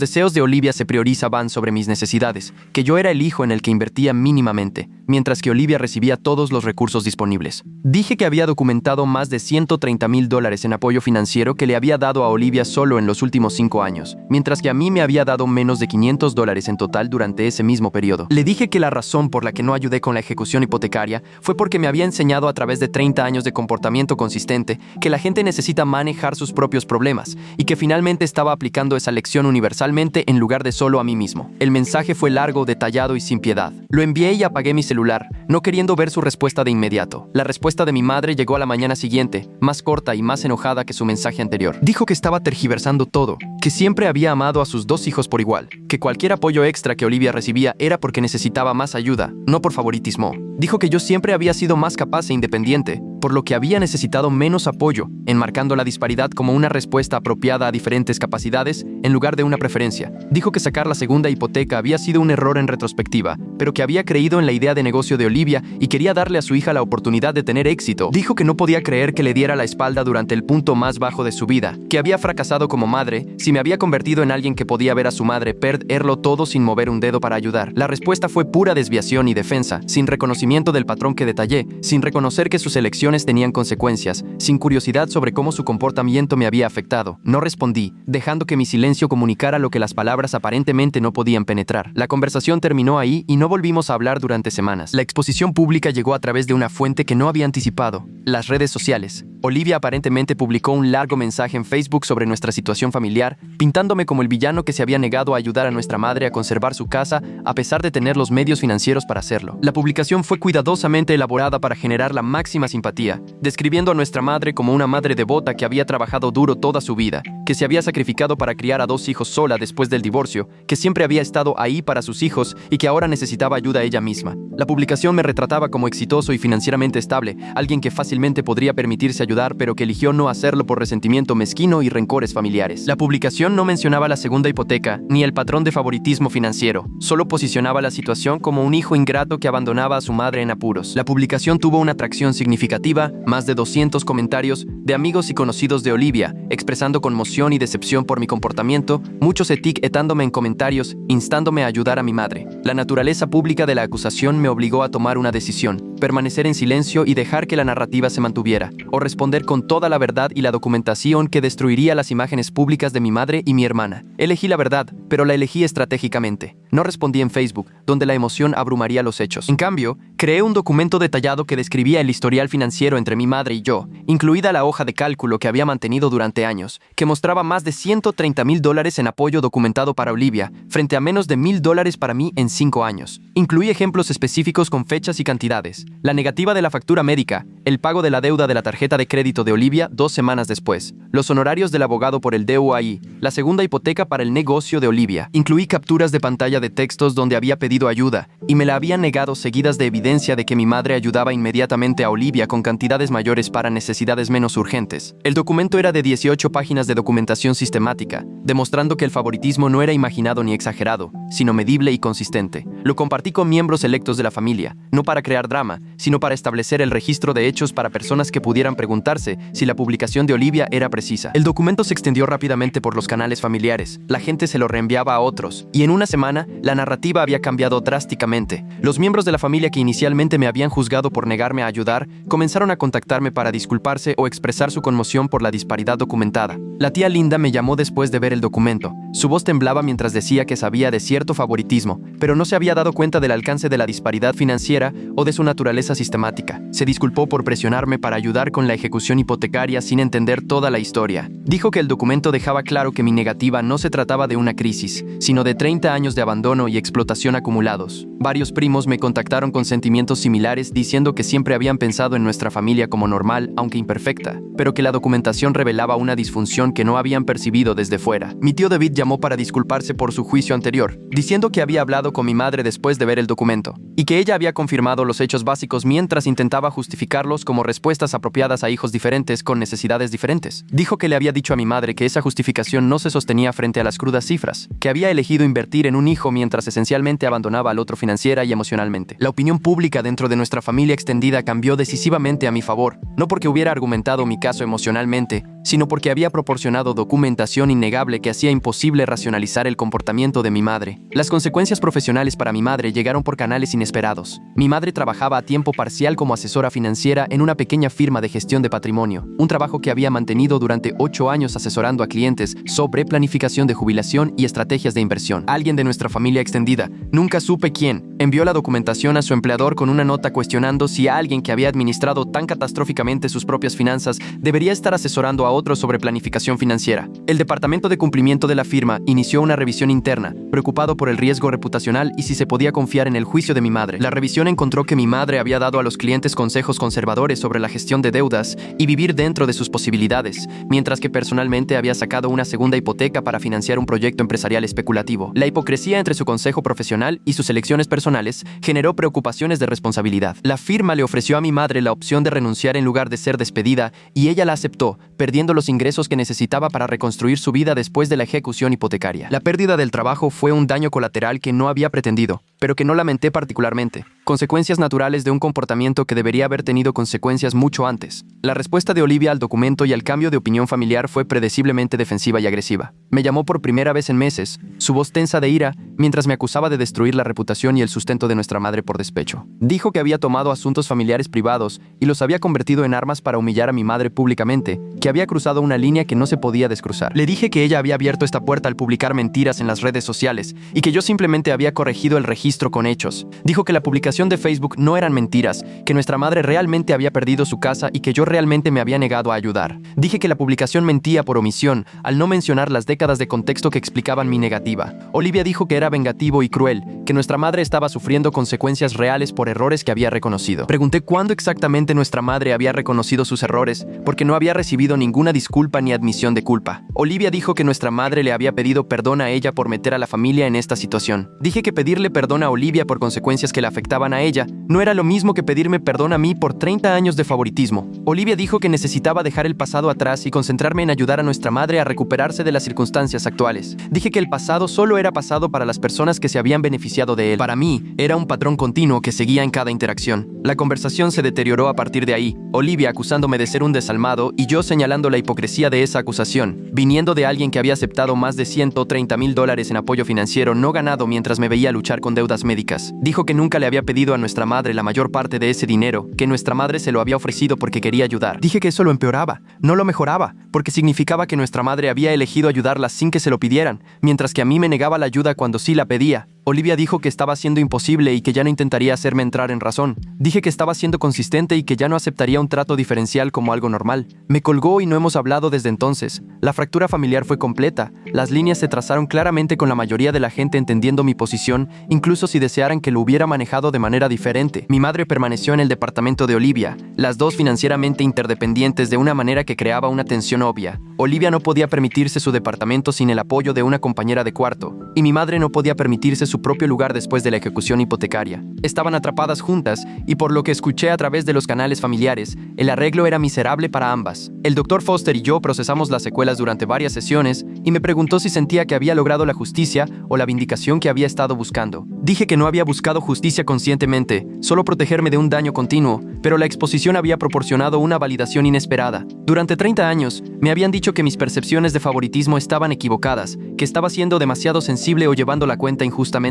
[SPEAKER 1] deseos de Olivia se priorizaban sobre mis necesidades, que yo era el hijo en el que invertía mínimamente, mientras que Olivia recibía todos los recursos disponibles. Dije que había documentado más de $130,000 en apoyo financiero que le había dado a Olivia solo en los últimos 5 años, mientras que a mí me había dado menos de $500 en total durante ese mismo periodo. Le dije que la razón por la que no ayudé con la ejecución hipotecaria fue porque me había enseñado a través de 30 años de comportamiento consistente que la gente necesita manejar sus propios problemas y que finalmente estaba aplicando esa lección universalmente en lugar de solo a mí mismo. El mensaje fue largo, detallado y sin piedad. Lo envié y apagué mi celular, no queriendo ver su respuesta de inmediato. La respuesta de mi madre llegó a la mañana siguiente, más corta y más enojada que su mensaje anterior. Dijo que estaba tergiversando todo, que siempre había amado a sus 2 hijos por igual, que cualquier apoyo extra que Olivia recibía era porque necesitaba más ayuda, no por favoritismo. Dijo que yo siempre había sido más capaz e independiente, por lo que había necesitado menos apoyo, enmarcando la disparidad como una respuesta apropiada a diferentes capacidades en lugar de una preferencia. Dijo que sacar la segunda hipoteca había sido un error en retrospectiva, pero que había creído en la idea de negocio de Olivia y quería darle a su hija la oportunidad de tener éxito. Dijo que no podía creer que le diera la espalda durante el punto más bajo de su vida, que había fracasado como madre, si me había convertido en alguien que podía ver a su madre perderlo todo sin mover un dedo para ayudar. La respuesta fue pura desviación y defensa, sin reconocimiento del patrón que detallé, sin reconocer que sus elecciones tenían consecuencias, sin curiosidad sobre cómo su comportamiento me había afectado. No respondí, dejando que mi silencio comunicara lo que las palabras aparentemente no podían penetrar. La conversación terminó ahí y no volvimos a hablar durante semanas. La exposición pública llegó a través de una fuente que no había anticipado: las redes sociales. Olivia aparentemente publicó un largo mensaje en Facebook sobre nuestra situación familiar, pintándome como el villano que se había negado a ayudar a nuestra madre a conservar su casa a pesar de tener los medios financieros para hacerlo. La publicación fue cuidadosamente elaborada para generar la máxima simpatía, describiendo a nuestra madre como una madre devota que había trabajado duro toda su vida, que se había sacrificado para criar a 2 hijos sola después del divorcio, que siempre había estado ahí para sus hijos y que ahora necesitaba ayuda ella misma. La publicación me retrataba como exitoso y financieramente estable, alguien que fácilmente fácilmente podría permitirse ayudar, pero que eligió no hacerlo por resentimiento mezquino y rencores familiares. La publicación no mencionaba la segunda hipoteca, ni el patrón de favoritismo financiero. Solo posicionaba la situación como un hijo ingrato que abandonaba a su madre en apuros. La publicación tuvo una atracción significativa, más de 200 comentarios de amigos y conocidos de Olivia, expresando conmoción y decepción por mi comportamiento, muchos etiquetándome en comentarios, instándome a ayudar a mi madre. La naturaleza pública de la acusación me obligó a tomar una decisión: permanecer en silencio y dejar que la narrativa se mantuviera, o responder con toda la verdad y la documentación que destruiría las imágenes públicas de mi madre y mi hermana. Elegí la verdad, pero la elegí estratégicamente. No respondí en Facebook, donde la emoción abrumaría los hechos. En cambio, creé un documento detallado que describía el historial financiero entre mi madre y yo, incluida la hoja de cálculo que había mantenido durante años, que mostraba más de $130,000 en apoyo documentado para Olivia, frente a menos de $1,000 para mí en 5 años. Incluí ejemplos específicos con fechas y cantidades: la negativa de la factura médica, el pago de la deuda de la tarjeta de crédito de Olivia 2 semanas después, los honorarios del abogado por el DUI, la segunda hipoteca para el negocio de Olivia. Incluí capturas de pantalla de textos donde había pedido ayuda y me la habían negado, seguidas de evidencia de que mi madre ayudaba inmediatamente a Olivia con cantidades mayores para necesidades menos urgentes. El documento era de 18 páginas de documentación sistemática, demostrando que el favoritismo no era imaginado ni exagerado, sino medible y consistente. Lo compartí con miembros electos de la familia, no para crear drama, sino para establecer el registro de hechos para personas que pudieran preguntarse si la publicación de Olivia era precisa. El documento se extendió rápidamente por los canales familiares, la gente se lo reenviaba a otros, y en una semana, la narrativa había cambiado drásticamente. Los miembros de la familia que inicialmente me habían juzgado por negarme a ayudar, comenzaron a contactarme para disculparse o expresar su conmoción por la disparidad documentada. La tía Linda me llamó después de ver el documento. Su voz temblaba mientras decía que sabía de cierto favoritismo, pero no se había dado cuenta del alcance de la disparidad financiera o de su naturaleza sistemática. Se disculpó por presionarme para ayudar con la ejecución hipotecaria sin entender toda la historia. Dijo que el documento dejaba claro que mi negativa no se trataba de una crisis, sino de 30 años de abandono y explotación acumulados. Varios primos me contactaron con sentimientos similares, diciendo que siempre habían pensado en nuestra familia como normal, aunque imperfecta, pero que la documentación revelaba una disfunción que no habían percibido desde fuera. Mi tío David llamó para disculparse por su juicio anterior, diciendo que había hablado con mi madre después de ver el documento, y que ella había confirmado los hechos básicos mientras intentaba justificarlos como respuestas apropiadas a hijos diferentes con necesidades diferentes. Dijo que le había dicho a mi madre que esa justificación no se sostenía frente a las crudas cifras, que había elegido invertir en un hijo mientras esencialmente abandonaba al otro financiera y emocionalmente. La opinión pública dentro de nuestra familia extendida cambió decisivamente a mi favor, no porque hubiera argumentado mi caso emocionalmente, sino porque había proporcionado documentación innegable que hacía imposible racionalizar el comportamiento de mi madre. Las consecuencias profesionales para mi madre llegaron por canales inesperados. Mi madre trabajaba a tiempo parcial como asesora financiera en una pequeña firma de gestión de patrimonio, un trabajo que había mantenido durante 8 años asesorando a clientes sobre planificación de jubilación y estrategias de inversión. Alguien de nuestra familia extendida, nunca supe quién, envió la documentación a su empleador con una nota cuestionando si alguien que había administrado tan catastróficamente sus propias finanzas debería estar asesorando a otros sobre planificación financiera. El departamento de cumplimiento de la firma inició una revisión interna, preocupado por el riesgo reputacional y si se podía confiar en el juicio de mi madre. La revisión encontró que mi madre había dado a los clientes consejos conservadores sobre la gestión de deudas y vivir dentro de sus posibilidades, mientras que personalmente había sacado una segunda hipoteca para financiar un proyecto empresarial especulativo. La hipocresía entre su consejo profesional y sus elecciones personales generó preocupaciones de responsabilidad. La firma le ofreció a mi madre la opción de renunciar en lugar de ser despedida, y ella la aceptó, perdiendo los ingresos que necesitaba para reconstruir su vida después de la ejecución hipotecaria. La pérdida del trabajo fue un daño colateral que no había pretendido, pero que no lamenté particularmente. Consecuencias naturales de un comportamiento que debería haber tenido consecuencias mucho antes. La respuesta de Olivia al documento y al cambio de opinión familiar fue predeciblemente defensiva y agresiva. Me llamó por primera vez en meses, su voz tensa de ira, mientras me acusaba de destruir la reputación y el sustento de nuestra madre por despecho. Dijo que había tomado asuntos familiares privados y los había convertido en armas para humillar a mi madre públicamente, que había cruzado una línea que no se podía descruzar. Le dije que ella había abierto esta puerta al publicar mentiras en las redes sociales y que yo simplemente había corregido el registro con hechos. Dijo que la publicación de Facebook no eran mentiras, que nuestra madre realmente había perdido su casa y que yo realmente me había negado a ayudar. Dije que la publicación mentía por omisión, al no mencionar las décadas de contexto que explicaban mi negativa. Olivia dijo que era vengativo y cruel, que nuestra madre estaba sufriendo consecuencias reales por errores que había reconocido. Pregunté cuándo exactamente nuestra madre había reconocido sus errores, porque no había recibido ninguna disculpa ni admisión de culpa. Olivia dijo que nuestra madre le había pedido perdón a ella por meter a la familia en esta situación. Dije que pedirle perdón perdón a Olivia por consecuencias que le afectaban a ella no era lo mismo que pedirme perdón a mí por 30 años de favoritismo. Olivia dijo que necesitaba dejar el pasado atrás y concentrarme en ayudar a nuestra madre a recuperarse de las circunstancias actuales. Dije que el pasado solo era pasado para las personas que se habían beneficiado de él. Para mí, era un patrón continuo que seguía en cada interacción. La conversación se deterioró a partir de ahí, Olivia acusándome de ser un desalmado y yo señalando la hipocresía de esa acusación, viniendo de alguien que había aceptado más de $130,000 en apoyo financiero no ganado mientras me veía luchar con deudas médicas. Dijo que nunca le había pedido a nuestra madre la mayor parte de ese dinero, que nuestra madre se lo había ofrecido porque quería ayudar. Dije que eso lo empeoraba, no lo mejoraba, porque significaba que nuestra madre había elegido ayudarla sin que se lo pidieran, mientras que a mí me negaba la ayuda cuando sí la pedía. Olivia dijo que estaba siendo imposible y que ya no intentaría hacerme entrar en razón. Dije que estaba siendo consistente y que ya no aceptaría un trato diferencial como algo normal. Me colgó y no hemos hablado desde entonces. La fractura familiar fue completa. Las líneas se trazaron claramente con la mayoría de la gente entendiendo mi posición, incluso si desearan que lo hubiera manejado de manera diferente. Mi madre permaneció en el departamento de Olivia, las dos financieramente interdependientes de una manera que creaba una tensión obvia. Olivia no podía permitirse su departamento sin el apoyo de una compañera de cuarto, y mi madre no podía permitirse su propio lugar después de la ejecución hipotecaria. Estaban atrapadas juntas y por lo que escuché a través de los canales familiares, el arreglo era miserable para ambas. El Dr. Foster y yo procesamos las secuelas durante varias sesiones y me preguntó si sentía que había logrado la justicia o la vindicación que había estado buscando. Dije que no había buscado justicia conscientemente, solo protegerme de un daño continuo, pero la exposición había proporcionado una validación inesperada. Durante 30 años, me habían dicho que mis percepciones de favoritismo estaban equivocadas, que estaba siendo demasiado sensible o llevando la cuenta injustamente.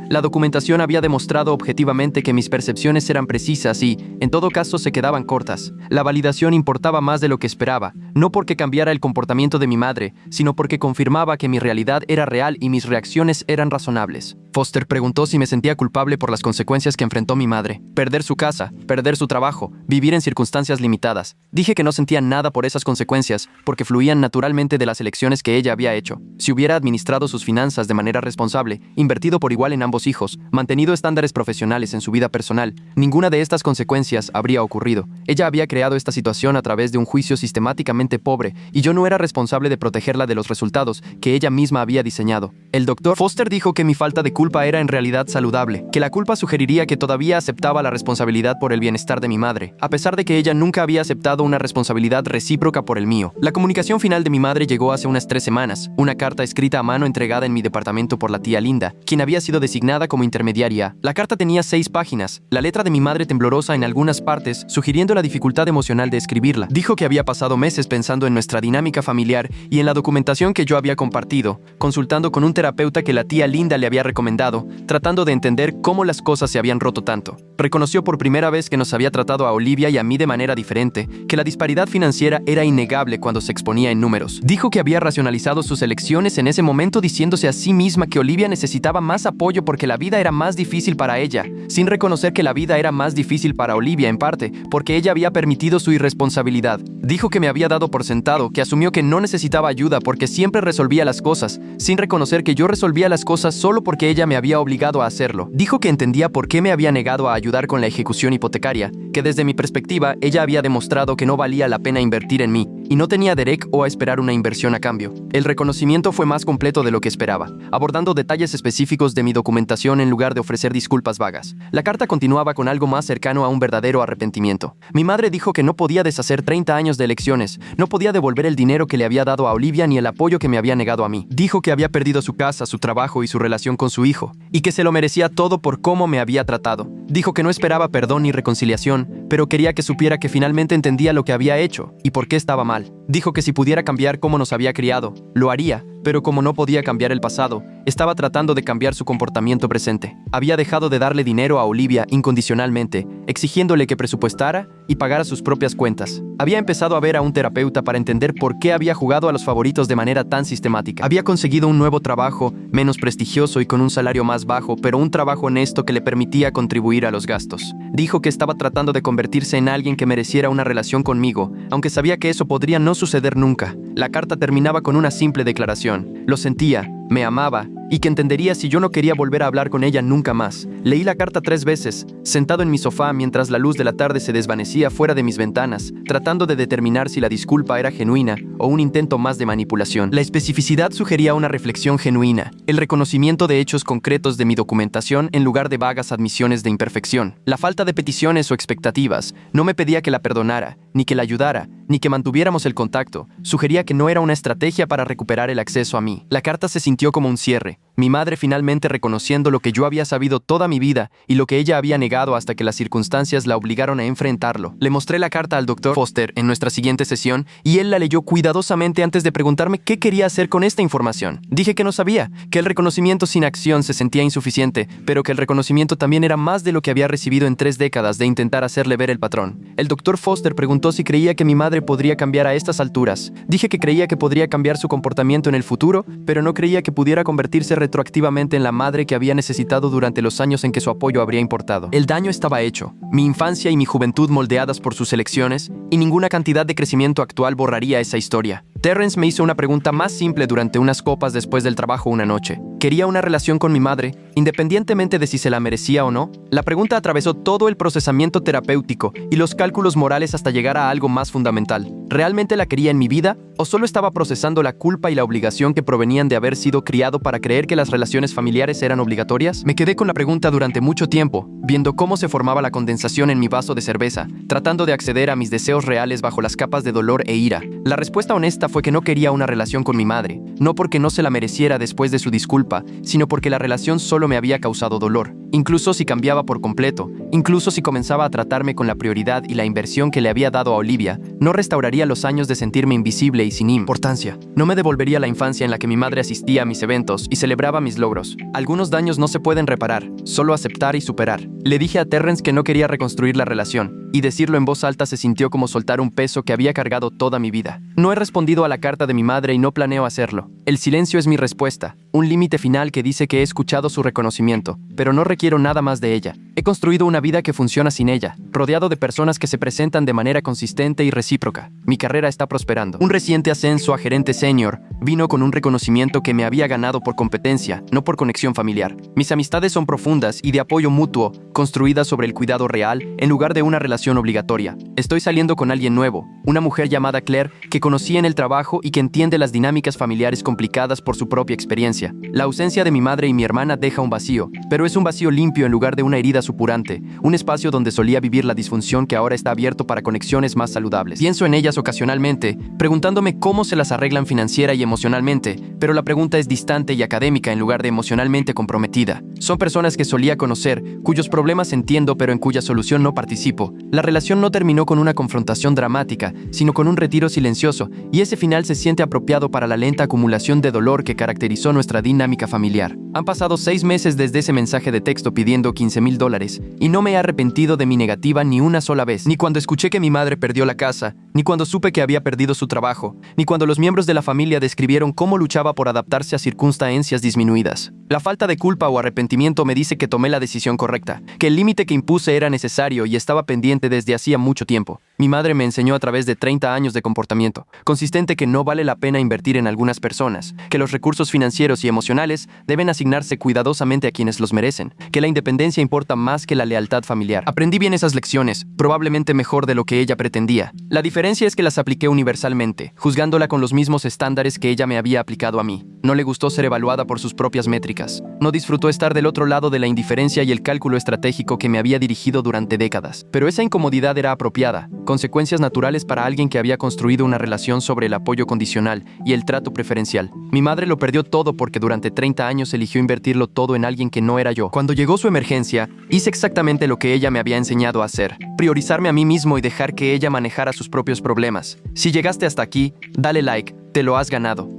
[SPEAKER 1] La documentación había demostrado objetivamente que mis percepciones eran precisas y, en todo caso, se quedaban cortas. La validación importaba más de lo que esperaba, no porque cambiara el comportamiento de mi madre, sino porque confirmaba que mi realidad era real y mis reacciones eran razonables. Foster preguntó si me sentía culpable por las consecuencias que enfrentó mi madre. Perder su casa, perder su trabajo, vivir en circunstancias limitadas. Dije que no sentía nada por esas consecuencias, porque fluían naturalmente de las elecciones que ella había hecho. Si hubiera administrado sus finanzas de manera responsable, invertido por igual en ambos hijos, mantenido estándares profesionales en su vida personal, ninguna de estas consecuencias habría ocurrido. Ella había creado esta situación a través de un juicio sistemáticamente pobre, y yo no era responsable de protegerla de los resultados que ella misma había diseñado. El Dr. Foster dijo que mi falta de culpa era en realidad saludable, que la culpa sugeriría que todavía aceptaba la responsabilidad por el bienestar de mi madre, a pesar de que ella nunca había aceptado una responsabilidad recíproca por el mío. La comunicación final de mi madre llegó hace unas 3 semanas, una carta escrita a mano entregada en mi departamento por la tía Linda, quien había sido designada como intermediaria. La carta tenía 6 páginas, la letra de mi madre temblorosa en algunas partes, sugiriendo la dificultad emocional de escribirla. Dijo que había pasado meses pensando en nuestra dinámica familiar y en la documentación que yo había compartido, consultando con un terapeuta que la tía Linda le había recomendado, tratando de entender cómo las cosas se habían roto tanto. Reconoció por primera vez que nos había tratado a Olivia y a mí de manera diferente, que la disparidad financiera era innegable cuando se exponía en números. Dijo que había racionalizado sus elecciones en ese momento diciéndose a sí misma que Olivia necesitaba más apoyo porque la vida era más difícil para ella, sin reconocer que la vida era más difícil para Olivia en parte, porque ella había permitido su irresponsabilidad. Dijo que me había dado por sentado, que asumió que no necesitaba ayuda porque siempre resolvía las cosas, sin reconocer que yo resolvía las cosas solo porque ella me había obligado a hacerlo. Dijo que entendía por qué me había negado a ayudar con la ejecución hipotecaria, que desde mi perspectiva ella había demostrado que no valía la pena invertir en mí, y no tenía derecho a esperar una inversión a cambio. El reconocimiento fue más completo de lo que esperaba, abordando detalles específicos de mi documentación en lugar de ofrecer disculpas vagas. La carta continuaba con algo más cercano a un verdadero arrepentimiento. Mi madre dijo que no podía deshacer 30 años de elecciones, no podía devolver el dinero que le había dado a Olivia ni el apoyo que me había negado a mí. Dijo que había perdido su casa, su trabajo y su relación con su hijo, y que se lo merecía todo por cómo me había tratado. Dijo que no esperaba perdón ni reconciliación, pero quería que supiera que finalmente entendía lo que había hecho y por qué estaba mal. Dijo que si pudiera cambiar cómo nos había criado, lo haría, pero como no podía cambiar el pasado, estaba tratando de cambiar su comportamiento presente. Había dejado de darle dinero a Olivia incondicionalmente, exigiéndole que presupuestara y pagara sus propias cuentas. Había empezado a ver a un terapeuta para entender por qué había jugado a los favoritos de manera tan sistemática. Había conseguido un nuevo trabajo, menos prestigioso y con un salario más bajo, pero un trabajo honesto que le permitía contribuir a los gastos. Dijo que estaba tratando de convertirse en alguien que mereciera una relación conmigo, aunque sabía que eso podría no suceder nunca. La carta terminaba con una simple declaración. Lo sentía, me amaba y que entendería si yo no quería volver a hablar con ella nunca más. Leí la carta 3 veces, sentado en mi sofá mientras la luz de la tarde se desvanecía fuera de mis ventanas, tratando de determinar si la disculpa era genuina o un intento más de manipulación. La especificidad sugería una reflexión genuina, el reconocimiento de hechos concretos de mi documentación en lugar de vagas admisiones de imperfección. La falta de peticiones o expectativas no me pedía que la perdonara, ni que la ayudara, ni que mantuviéramos el contacto. Sugería que no era una estrategia para recuperar el acceso a mí. La carta se sintió como un cierre, mi madre finalmente reconociendo lo que yo había sabido toda mi vida y lo que ella había negado hasta que las circunstancias la obligaron a enfrentarlo. Le mostré la carta al Dr. Foster en nuestra siguiente sesión y él la leyó cuidadosamente antes de preguntarme qué quería hacer con esta información. Dije que no sabía, que el reconocimiento sin acción se sentía insuficiente, pero que el reconocimiento también era más de lo que había recibido en 3 décadas de intentar hacerle ver el patrón. El Dr. Foster preguntó si creía que mi madre podría cambiar a estas alturas. Dije que creía que podría cambiar su comportamiento en el futuro, pero no creía que pudiera convertirse retroactivamente en la madre que había necesitado durante los años en que su apoyo habría importado. El daño estaba hecho, mi infancia y mi juventud moldeadas por sus elecciones, y ninguna cantidad de crecimiento actual borraría esa historia. Terrence me hizo una pregunta más simple durante unas copas después del trabajo una noche. ¿Quería una relación con mi madre, independientemente de si se la merecía o no? La pregunta atravesó todo el procesamiento terapéutico y los cálculos morales hasta llegar a algo más fundamental. ¿Realmente la quería en mi vida o solo estaba procesando la culpa y la obligación que provenían de haber sido criado para creer que las relaciones familiares eran obligatorias? Me quedé con la pregunta durante mucho tiempo, viendo cómo se formaba la condensación en mi vaso de cerveza, tratando de acceder a mis deseos reales bajo las capas de dolor e ira. La respuesta honesta fue que no quería una relación con mi madre, no porque no se la mereciera después de su disculpa, sino porque la relación solo me había causado dolor. Incluso si cambiaba por completo, incluso si comenzaba a tratarme con la prioridad y la inversión que le había dado a Olivia, no restauraría los años de sentirme invisible y sin importancia. No me devolvería la infancia en la que mi madre asistía a mis eventos y celebraba mis logros. Algunos daños no se pueden reparar, solo aceptar y superar. Le dije a Terrence que no quería reconstruir la relación, y decirlo en voz alta se sintió como soltar un peso que había cargado toda mi vida. No he respondido a la carta de mi madre y no planeo hacerlo. El silencio es mi respuesta, un límite final que dice que he escuchado su reconocimiento, pero no requiero nada más de ella. He construido una vida que funciona sin ella, rodeado de personas que se presentan de manera consistente y recíproca. Mi carrera está prosperando. Un reciente ascenso a gerente senior vino con un reconocimiento que me había ganado por competencia, no por conexión familiar. Mis amistades son profundas y de apoyo mutuo, construidas sobre el cuidado real en lugar de una relación obligatoria. Estoy saliendo con alguien nuevo, una mujer llamada Claire que conocí en el trabajo y que entiende las dinámicas familiares complicadas por su propia experiencia. La ausencia de mi madre y mi hermana deja un vacío, pero es un vacío limpio en lugar de una herida supurante, un espacio donde solía vivir la disfunción que ahora está abierto para conexiones más saludables. Pienso en ellas ocasionalmente, preguntándome cómo se las arreglan financiera y emocionalmente, pero la pregunta es distante y académica en lugar de emocionalmente comprometida. Son personas que solía conocer, cuyos problemas entiendo pero en cuya solución no participo. La relación no terminó con una confrontación dramática, sino con un retiro silencioso, y ese final se siente apropiado para la lenta acumulación de dolor que caracterizó nuestra dinámica familiar. Han pasado 6 meses desde ese mensaje de texto pidiendo $15,000, y no me he arrepentido de mi negativa ni una sola vez, ni cuando escuché que mi madre perdió la casa, ni cuando supe que había perdido su trabajo, ni cuando los miembros de la familia describieron cómo luchaba por adaptarse a circunstancias disminuidas. La falta de culpa o arrepentimiento me dice que tomé la decisión correcta, que el límite que impuse era necesario y estaba pendiente desde hacía mucho tiempo. Mi madre me enseñó a través de 30 años de comportamiento consistente que no vale la pena invertir en algunas personas, que los recursos financieros y emocionales deben asignarse cuidadosamente a quienes los merecen, que la independencia importa más que la lealtad familiar. Aprendí bien esas lecciones, probablemente mejor de lo que ella pretendía. La diferencia es que las apliqué universalmente, juzgándola con los mismos estándares que ella me había aplicado a mí. No le gustó ser evaluada por sus propias métricas. No disfrutó estar del otro lado de la indiferencia y el cálculo estratégico que me había dirigido durante décadas. Pero esa incomodidad era apropiada, consecuencias naturales para alguien que había construido una relación sobre el apoyo condicional y el trato preferencial. Mi madre lo perdió todo porque durante 30 años eligió invertirlo todo en alguien que no era yo. Cuando llegó su emergencia, hice exactamente lo que ella me había enseñado a hacer: priorizarme a mí mismo y dejar que ella manejara sus propios problemas. Si llegaste hasta aquí, dale like, te lo has ganado.